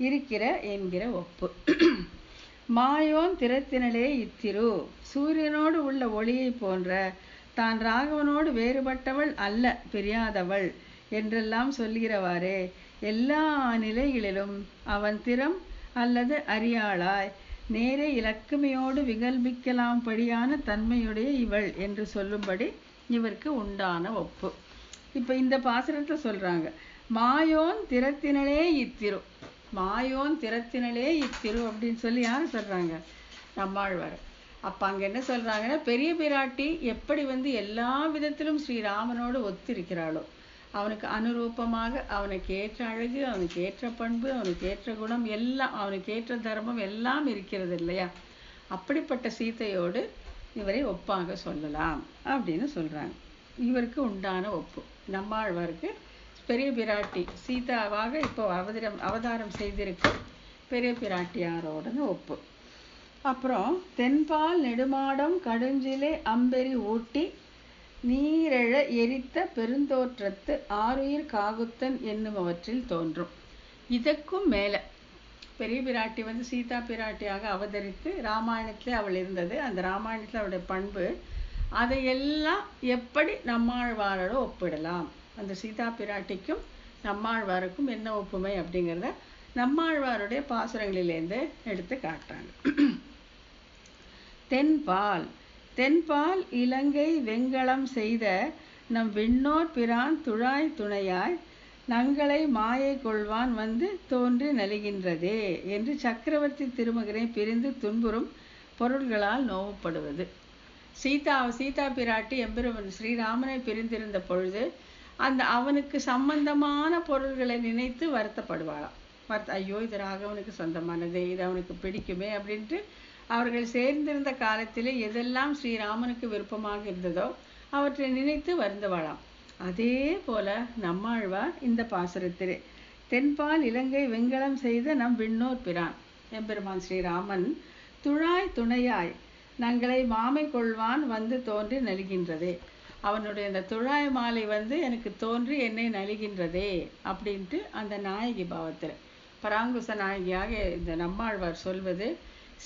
இருக்கிற என்கிற ஒப்பு. மாயோன் திறத்தினலே இத்திரு. சூரியனோடு உள்ள ஒளியை போன்ற தான் ராகவனோடு வேறுபட்டவள் அல்ல, பிரியாதவள் என்றெல்லாம் சொல்கிறவாறே எல்லா நிலைகளிலும் அவன் திறம் அல்லது அறியாளாய் நேரே இலக்குமையோடு விகல்பிக்கலாம் படியான தன்மையுடைய இவள் என்று சொல்லும்படி இவருக்கு உண்டான ஒப்பு. இப்போ இந்த பாசுரத்தை சொல்றாங்க, மாயோன் திறத்தினளே இத்திரு, மாயோன் திறத்தினளே இத்திரு அப்படின்னு சொல்லி யார் சொல்றாங்க? நம்மாழ்வார். அப்ப அங்க என்ன சொல்றாங்கன்னா, பெரிய பிராட்டி எப்படி எல்லா விதத்திலும் ஸ்ரீராமனோடு ஒத்திருக்கிறாளோ, அவனுக்கு அனுரூபமாக அவனுக்கு ஏற்ற அழகு, அவனுக்கு ஏற்ற பண்பு, அவனுக்கு ஏற்ற குணம் எல்லாம், அவனுக்கு ஏற்ற தர்மம் எல்லாம் இருக்கிறது இல்லையா? அப்படிப்பட்ட சீதையோடு இவரை ஒப்பாக சொல்லலாம் அப்படின்னு சொல்றாங்க. இவருக்கு உண்டான ஒப்பு நம்மாழ்வாருக்கு பெரிய பிராட்டி சீதாவாக இப்போ அவதாரம் செய்திருக்கும் பெரிய பிராட்டியாரோட ஒப்பு. அப்புறம் தென்பால் நெடுமாடம் கடுஞ்சிலை அம்பெரி ஊட்டி நீரெழ எரித்த பெருந்தோற்றத்து ஆருயிர் காகுத்தன் என்னுமவற்றில் தோன்றும். இதற்கும் மேல பெரிய பிராட்டி சீதா பிராட்டியாக அவதரித்து ராமாயணத்துல அவள் இருந்தது, அந்த ராமாயணத்துல அவளுடைய பண்பு அதையெல்லாம் எப்படி நம்மாழ்வாரோட ஒப்பிடலாம், அந்த சீதா பிராட்டிக்கும் நம்மாழ்வாருக்கும் என்ன ஒப்புமை அப்படிங்கிறத நம்மாழ்வாருடைய பாசுரங்களிலேருந்து எடுத்து காட்டுறாங்க. தென்பால் தென்பால் இலங்கை வெங்கலம் செய்த நம் விண்ணோர் பிரான் துழாய் துணையாய் நங்களை மாயை கொள்வான் தோன்றி நலிகின்றதே என்று சக்கரவர்த்தி திருமகனை பிரிந்து துன்புறும் பொருள்களால் நோவப்படுவது. சீதா பிராட்டி எம்பெருமான் ஸ்ரீராமனை பிரிந்திருந்த பொழுது அவனுக்கு சம்பந்தமான பொருள்களை நினைத்து வருத்தப்படுவாளாம். ஐயோ இது ராகவனுக்கு சொந்தமானது, இது அவனுக்கு பிடிக்குமே அப்படின்ட்டு அவர்கள் சேர்ந்திருந்த காலத்திலே எதெல்லாம் ஸ்ரீராமனுக்கு விருப்பமாக இருந்ததோ அவற்றை நினைத்து வருந்தவாளாம். அதே போல நம்மாழ்வார் இந்த பாசுரத்திலே தென்பால் இலங்கை வெங்கலம் செய்த நம் விண்ணோர் பிரான் எம்பெருமான் ஸ்ரீராமன் துழாய் துணையாய் நங்களை மாமை கொள்வான் தோன்றி நலிகின்றதே, அவனுடைய அந்த துழாய் மாலை எனக்கு தோன்றி என்னை நலிகின்றதே அப்படின்ட்டு அந்த நாயகி பாவத்தில் பராங்குச நாயகியாக இந்த நம்மாழ்வார் சொல்வது,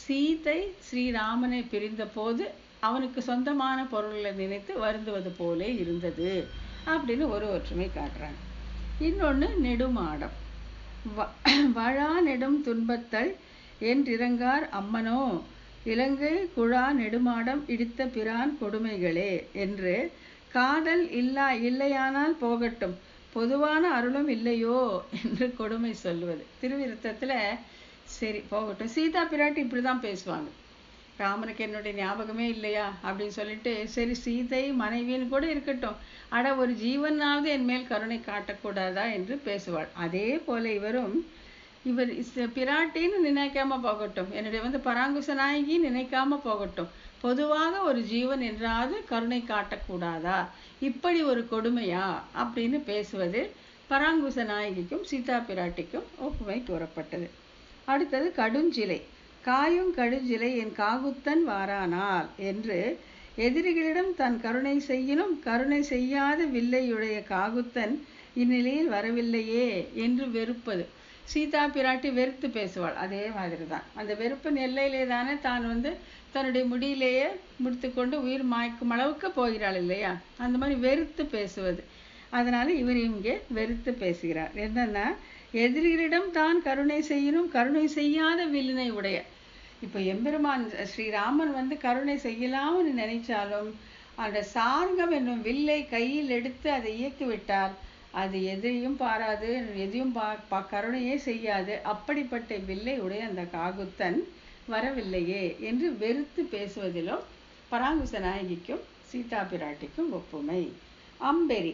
சீதை ஸ்ரீராமனை பிரிந்த போது அவனுக்கு சொந்தமான பொருள்களை நினைத்து வருந்துவது போலே இருந்தது அப்படின்னு ஒரு ஒற்றுமை காட்டுறாங்க. இன்னொன்று நெடுமாடம் வழா நெடும் துன்பத்தல் என்றிறங்கார் அம்மனோ இலங்கை குழா நெடுமாடம் இடித்த பிரான் கொடுமைகளே என்று காதல் இல்லையானால் போகட்டும் பொதுவான அருளும் இல்லையோ என்று கொடுமை சொல்லுவது. திருவிருத்தத்துல சரி போகட்டும், சீதா பிராட்டி இப்படிதான் பேசுவாங்க, ராமனுக்கு என்னுடைய ஞாபகமே இல்லையா அப்படின்னு சொல்லிட்டு சரி சீதை மனைவின்னு கூட இருக்கட்டும், அட ஒரு ஜீவனாவது என் மேல் கருணை காட்டக்கூடாதா என்று பேசுவாள். அதே போல இவர் பிராட்டின்னு நினைக்காம போகட்டும், என்னுடைய பராங்குச நாயகி நினைக்காம போகட்டும், பொதுவாக ஒரு ஜீவன் என்றாவது கருணை காட்டக்கூடாதா, இப்படி ஒரு கொடுமையா அப்படின்னு பேசுவது பராங்குச நாயகிக்கும் சீதா பிராட்டிக்கும் ஒப்புமை கூறப்பட்டது. அடுத்தது கடுஞ்சிலை காயும் கடுஞ்சிலை என் காகுத்தன் வாரானால் என்று எதிரிகளிடம் தன் கருணை செய்யினும் கருணை செய்யாத வில்லையுடைய காகுத்தன் இந்நிலையில் வரவில்லையே என்று வெறுப்பது. சீதா பிராட்டி வெறுத்து பேசுவாள். அதே மாதிரி தான் அந்த வெறுப்பின் எல்லையிலே தானே தான் தன்னுடைய முடியிலேயே முடித்து கொண்டு உயிர் மாய்க்கும் அளவுக்கு போகிறாள் இல்லையா, அந்த மாதிரி வெறுத்து பேசுவது. அதனால இவர் இங்கே வெறுத்து பேசுகிறார். என்னன்னா எதிரிகளிடம் தான் கருணை செய்யணும் கருணை செய்யாத வில்லினை உடைய. இப்போ எம்பெருமான் ஸ்ரீராமன் கருணை செய்யலாம்னு நினைச்சாலும் அந்த சார்கம் என்னும் வில்லை கையில் எடுத்து அதை இயக்கிவிட்டால் அது எதையும் பாராது, எதையும் கருணையே செய்யாது. அப்படிப்பட்ட வில்லை உடைய அந்த காகுத்தன் வரவில்லையே என்று வெறுத்து பேசுவதிலும் பராங்குச நாயகிக்கும் சீதா பிராட்டிக்கும் ஒப்புமை. அம்பெரி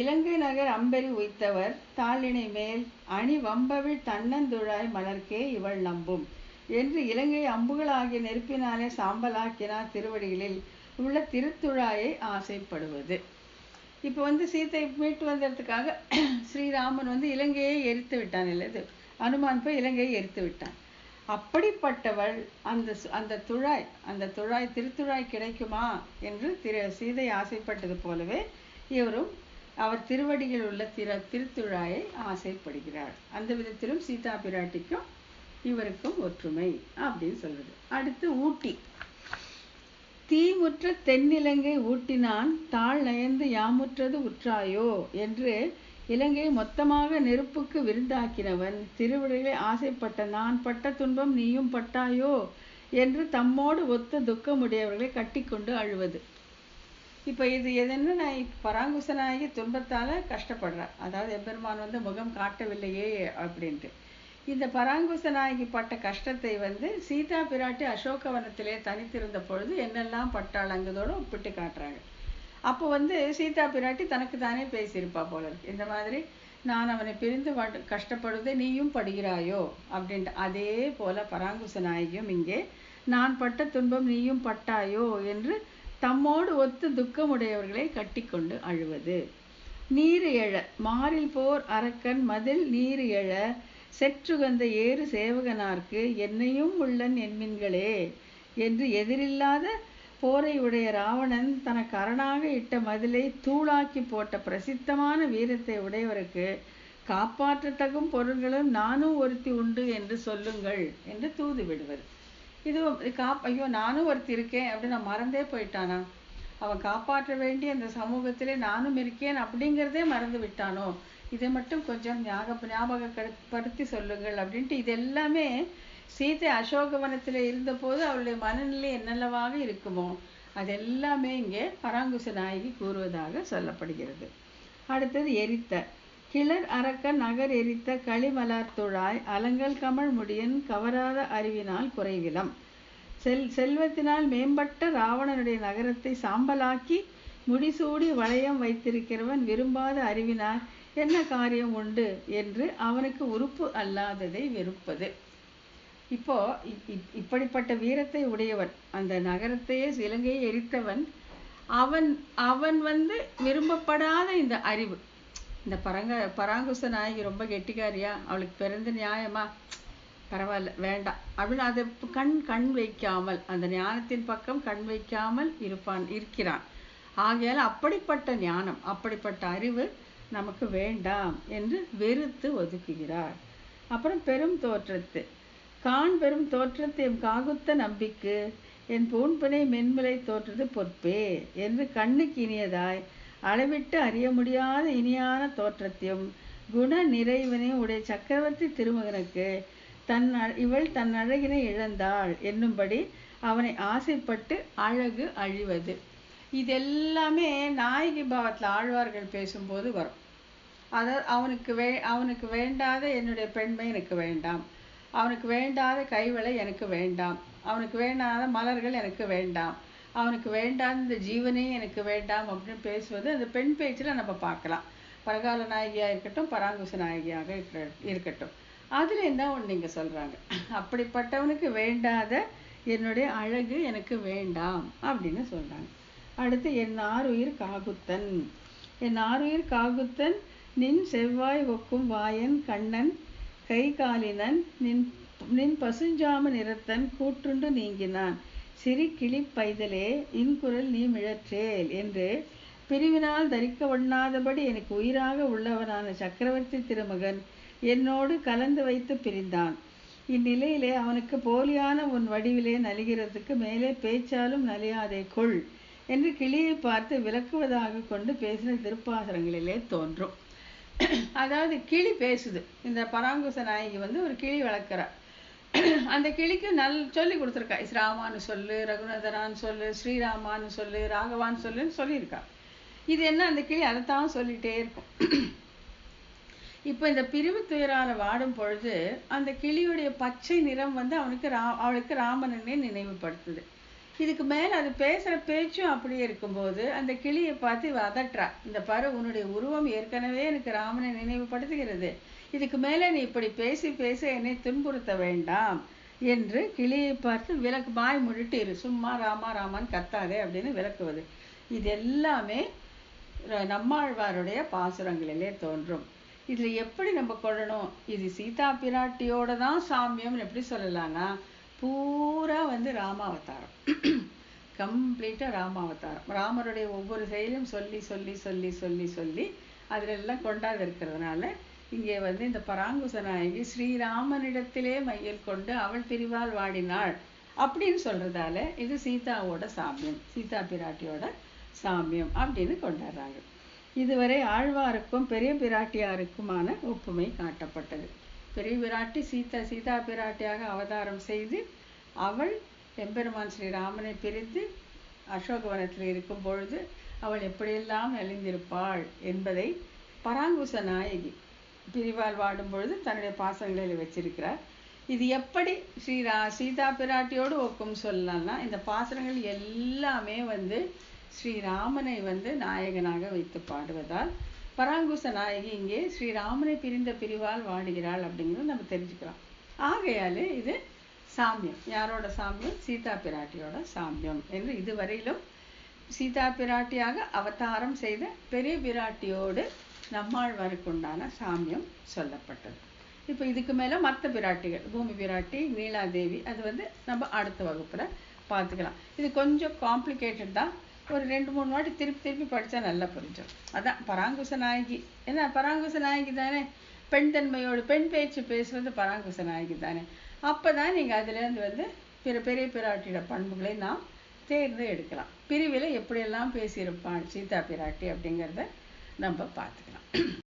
இலங்கை நகர் அம்பெரி உய்த்தவர் தாளினை மேல் அணி வம்பவிழ் தன்னந்துழாய் மலர்க்கே இவள் நம்பும் என்று இலங்கை அம்புகளாகிய நெருப்பினாலே சாம்பலாக்கினார் திருவடிகளில் உள்ள திருத்துழாயை ஆசைப்படுவது. இப்போ சீத்தை மீட்டு வந்ததுக்காக ஸ்ரீராமன் இலங்கையை எரித்து விட்டான் இல்லது, அனுமான் போய் இலங்கையை எரித்து விட்டான். அப்படிப்பட்டவள் அந்த துழாய் திருத்துழாய் கிடைக்குமா என்று சீதை ஆசைப்பட்டது போலவே இவரும் அவர் திருவடியில் உள்ள திருத்துழாயை ஆசைப்படுகிறார். அந்த விதத்திலும் சீதா பிராட்டிக்கும் இவருக்கும் ஒற்றுமை அப்படின்னு சொல்றது. அடுத்து ஊட்டி தீமுற்ற தென்னிலங்கை ஊட்டினான் தாழ் நயந்து யாமுற்றது உற்றாயோ என்று இலங்கையை மொத்தமாக நெருப்புக்கு விருந்தாக்கினவன் திருவிடையிலே ஆசைப்பட்ட நான் பட்ட துன்பம் நீயும் பட்டாயோ என்று தம்மோடு ஒத்த துக்கமுடையவர்களை கட்டிக்கொண்டு அழுவது. இப்போ இது எதுன்னு பராங்குசனாகி துன்பத்தால் கஷ்டப்படுறார். அதாவது எம்பெருமான் வந்து முகம் காட்டவில்லையே அப்படின்ட்டு. இந்த பராங்குசனாகி பட்ட கஷ்டத்தை வந்து சீதா பிராட்டி அசோகவனத்திலே தனித்திருந்த பொழுது என்னெல்லாம் பட்டாள் அங்கதோடு ஒப்பிட்டு காட்டுறாங்க. அப்போ வந்து சீதா பிராட்டி தனக்கு தானே பேசியிருப்பா போல இருக்கு. இந்த மாதிரி நான் அவனை பிரிந்து கஷ்டப்படுவதை நீயும் படுகிறாயோ அப்படின்ட்டு. அதே போல பராங்குச நாயகியும் இங்கே நான் பட்ட துன்பம் நீயும் பட்டாயோ என்று தம்மோடு ஒத்து துக்கமுடையவர்களை கட்டிக்கொண்டு அழுவது. நீரு எழ மாறில் போர் அரக்கன் மதில் நீரு எழ செற்றுகந்த ஏறு சேவகனார்க்கு என்னையும் உள்ளன் என்மின்களே என்று எதிரில்லாத போரை உடைய ராவணன் தனக்கு அரணாக இட்ட மதிலை தூளாக்கி போட்ட பிரசித்தமான வீரத்தை உடையவருக்கு காப்பாற்றத்தகும் பொருள்களும் நானும் ஒருத்தி உண்டு என்று சொல்லுங்கள் என்று தூது விடுவது. இது ஐயோ நானும் ஒருத்தி இருக்கேன் அப்படின்னு நான் மறந்தே போயிட்டானா? அவன் காப்பாற்ற வேண்டிய அந்த சமூகத்திலே நானும் இருக்கேன் அப்படிங்கிறதே மறந்து விட்டானோ? இதை மட்டும் கொஞ்சம் ஞாபகப்படுத்தி சொல்லுங்கள் அப்படின்ட்டு. இது எல்லாமே சீதை அசோகவனத்தில் இருந்தபோது அவளுடைய மனநிலை என்னெல்லவாக இருக்குமோ அதெல்லாமே இங்கே பராங்குச நாயகி கூறுவதாக சொல்லப்படுகிறது. அடுத்தது எரித்த கிளர் அரக்க நகர் எரித்த களிமலர் துழாய் அலங்கல் கமழ் முடியன் கவராத அறிவினால் குறைவிலம். செல்வத்தினால் மேம்பட்ட ராவணனுடைய நகரத்தை சாம்பலாக்கி முடிசூடி வளையம் வைத்திருக்கிறவன் விரும்பாத அறிவினால் என்ன காரியம் உண்டு என்று அவனுக்கு உறுப்பு அல்லாததை வெறுப்பது. இப்போ இப்படிப்பட்ட வீரத்தை உடையவன், அந்த நகரத்தையே இலங்கையை எரித்தவன், அவன் வந்து விரும்பப்படாத இந்த அறிவு. இந்த பராங்குச நாயகி ரொம்ப கெட்டிக்காரியா, அவளுக்கு பிறந்த நியாயமா, பரவாயில்ல வேண்டாம் அப்படின்னு அதை கண் வைக்காமல், அந்த ஞானத்தின் பக்கம் கண் வைக்காமல் இருக்கிறான். ஆகையால் அப்படிப்பட்ட ஞானம், அப்படிப்பட்ட அறிவு நமக்கு வேண்டாம் என்று வெறுத்து ஒதுக்குகிறார். அப்புறம் பெரும் தோற்றத்து கான் பெரும் தோற்றத்தை எம் காகுத்த நம்பிக்கு என் பூண்பனை மென்முலை தோற்றது பொற்பே என்று கண்ணுக்கு இனியதாய் அளவிட்டு அறிய முடியாத இனியான தோற்றத்தையும் குண நிறைவினை உடைய சக்கரவர்த்தி திருமகனுக்கு இவள் தன் அழகினை இழந்தாள் என்னும்படி அவனை ஆசைப்பட்டு அழகு அழிவது. இதெல்லாமே நாயகி பாவத்தில் ஆழ்வார்கள் பேசும்போது வரும். அதாவது அவனுக்கு வேண்டாத என்னுடைய பெண்மை எனக்கு வேண்டாம், அவனுக்கு வேண்டாத கைவளை எனக்கு வேண்டாம், அவனுக்கு வேண்டாத மலர்கள் எனக்கு வேண்டாம், அவனுக்கு வேண்டாத இந்த ஜீவனே எனக்கு வேண்டாம் அப்படின்னு பேசுவது அந்த பெண் பேச்சில் நம்ம பார்க்கலாம். பரகால நாயகியாக இருக்கட்டும், பராங்குச நாயகியாக இருக்கட்டும், அதுலேருந்து தான் ஒன்று நீங்கள் சொல்கிறாங்க. அப்படிப்பட்டவனுக்கு வேண்டாத என்னுடைய அழகு எனக்கு வேண்டாம் அப்படின்னு சொல்கிறாங்க. அடுத்து என் ஆருயிர் காகுத்தன், என் ஆருயிர் காகுத்தன் நின் செவ்வாய் ஒக்கும் வாயன் கண்ணன் கை காலினன் நின் பசுஞ்சாம நிறத்தன் கூற்றுண்டு நீங்கினான் சிறி கிளி பைதலே இன்குரல் நீ மிழற்றேல் என்று பிரிவினால் தரிக்க ஒண்ணாதபடி எனக்கு உயிராக உள்ளவனான சக்கரவர்த்தி திருமகன் என்னோடு கலந்து வைத்து பிரிந்தான். இந்நிலையிலே அவனுக்கு போலியான உன் வடிவிலே நலிகிறதுக்கு மேலே பேச்சாலும் நலியாதே கொள் என்று கிளியை பார்த்து விளக்குவதாக கொண்டு பேசின திருப்பாசரங்களிலே தோன்றும். அதாவது கிளி பேசுது. இந்த பராங்குச நாயகி வந்து ஒரு கிளி வளர்க்குறார். அந்த கிளிக்கு சொல்லி கொடுத்துருக்கா. ராமான்னு சொல்லு, ரகுநாதரான்னு சொல்லு, ஸ்ரீராமான்னு சொல்லு, ராகவான்னு சொல்லுன்னு சொல்லியிருக்கா. இது என்ன, அந்த கிளி அதைத்தான் சொல்லிகிட்டே இருக்கும். இப்போ இந்த பிரிவு துயரால வாடும் பொழுது அந்த கிளியுடைய பச்சை நிறம் வந்து அவளுக்கு ராமனே நினைவுபடுத்துது. இதுக்கு மேலே அது பேசுகிற பேச்சும் அப்படியே இருக்கும்போது அந்த கிளியை பார்த்து இவ அதட்டுறா. இந்த பாரு, உன்னுடைய உருவம் ஏற்கனவே எனக்கு ராமனை நினைவுபடுத்துகிறது, இதுக்கு மேலே நீ இப்படி பேசி பேச என்னை துன்புறுத்த வேண்டாம் என்று கிளியை பார்த்து பாய் முழிட்டு இரு, சும்மா ராமா ராமான்னு கத்தாதே அப்படின்னு விளக்குவது. இது எல்லாமே நம்மாழ்வாருடைய பாசுரங்களிலே தோன்றும். இதில் எப்படி நம்ம கொள்ளணும், இது சீதா பிராட்டியோட தான் சாமியம்னு எப்படி சொல்லலாம்னா பூரா வந்து ராமாவதாரம், கம்ப்ளீட்டாக ராமாவதாரம். ராமருடைய ஒவ்வொரு செயலையும் சொல்லி சொல்லி சொல்லி சொல்லி சொல்லி அதில் எல்லாம் கொண்டாது இருக்கிறதுனால இங்கே வந்து இந்த பராங்குச நாயகி ஸ்ரீராமனிடத்திலே மையல் கொண்டு அவள் பிரிவால் வாடினாள் அப்படின்னு சொல்றதால இது சீதாவோட சாமியம், சீதா பிராட்டியோட சாமியம் அப்படின்னு கொண்டாடுறாங்க. இதுவரை ஆழ்வாருக்கும் பெரிய பிராட்டியாருக்குமான ஒப்புமை காட்டப்பட்டது. பெரிய பிராட்டி சீதா பிராட்டியாக அவதாரம் செய்து அவள் எம்பெருமான் ஸ்ரீராமனை பிரித்து அசோகவனத்தில் இருக்கும் பொழுது அவள் எப்படியெல்லாம் நலிந்திருப்பாள் என்பதை பராங்குச நாயகி பிரிவால் வாடும் பொழுது தன்னுடைய பாசங்களில் வச்சிருக்கிறார். இது எப்படி சீதா பிராட்டியோடு ஒக்கும் சொல்லலாம்னா, இந்த பாசுரங்கள் எல்லாமே ஸ்ரீராமனை நாயகனாக வைத்து பாடுவதால் பராங்குச நாயகி இங்கே ஸ்ரீராமனை பிரிந்த பிரிவால் வாடுகிறாள் அப்படிங்கிறது நம்ம தெரிஞ்சுக்கலாம். ஆகையாலே இது சாமியம். யாரோட சாமியம்? சீதா பிராட்டியோட சாமியம் என்று இதுவரையிலும் சீதா பிராட்டியாக அவதாரம் செய்த பெரிய பிராட்டியோடு நம்மாழ்வாருக்குண்டான சாமியம் சொல்லப்பட்டது. இப்போ இதுக்கு மேலே மற்ற பிராட்டிகள், பூமி பிராட்டி, நீலாதேவி, அது நம்ம அடுத்த வகுப்பில் பார்த்துக்கலாம். இது கொஞ்சம் காம்ப்ளிகேட்டட் தான். ஒரு 2-3 வாட்டி திருப்பி படித்தா நல்லா புரிஞ்சோம். அதான் பராங்குச நாயகி. ஏன்னா பராங்குச நாயகி தானே, பெண் தன்மையோடு பெண் பேச்சு பேசுவது பராங்குச நாயகி தானே. அப்போ தான் நீங்கள் அதுலேருந்து பெரிய பிராட்டியோட பண்புகளை நாம் தேர்ந்து எடுக்கலாம். பிரிவில் எப்படியெல்லாம் பேசியிருப்பாள் சீதா பிராட்டி அப்படிங்கிறத நம்ம பார்த்துக்கலாம்.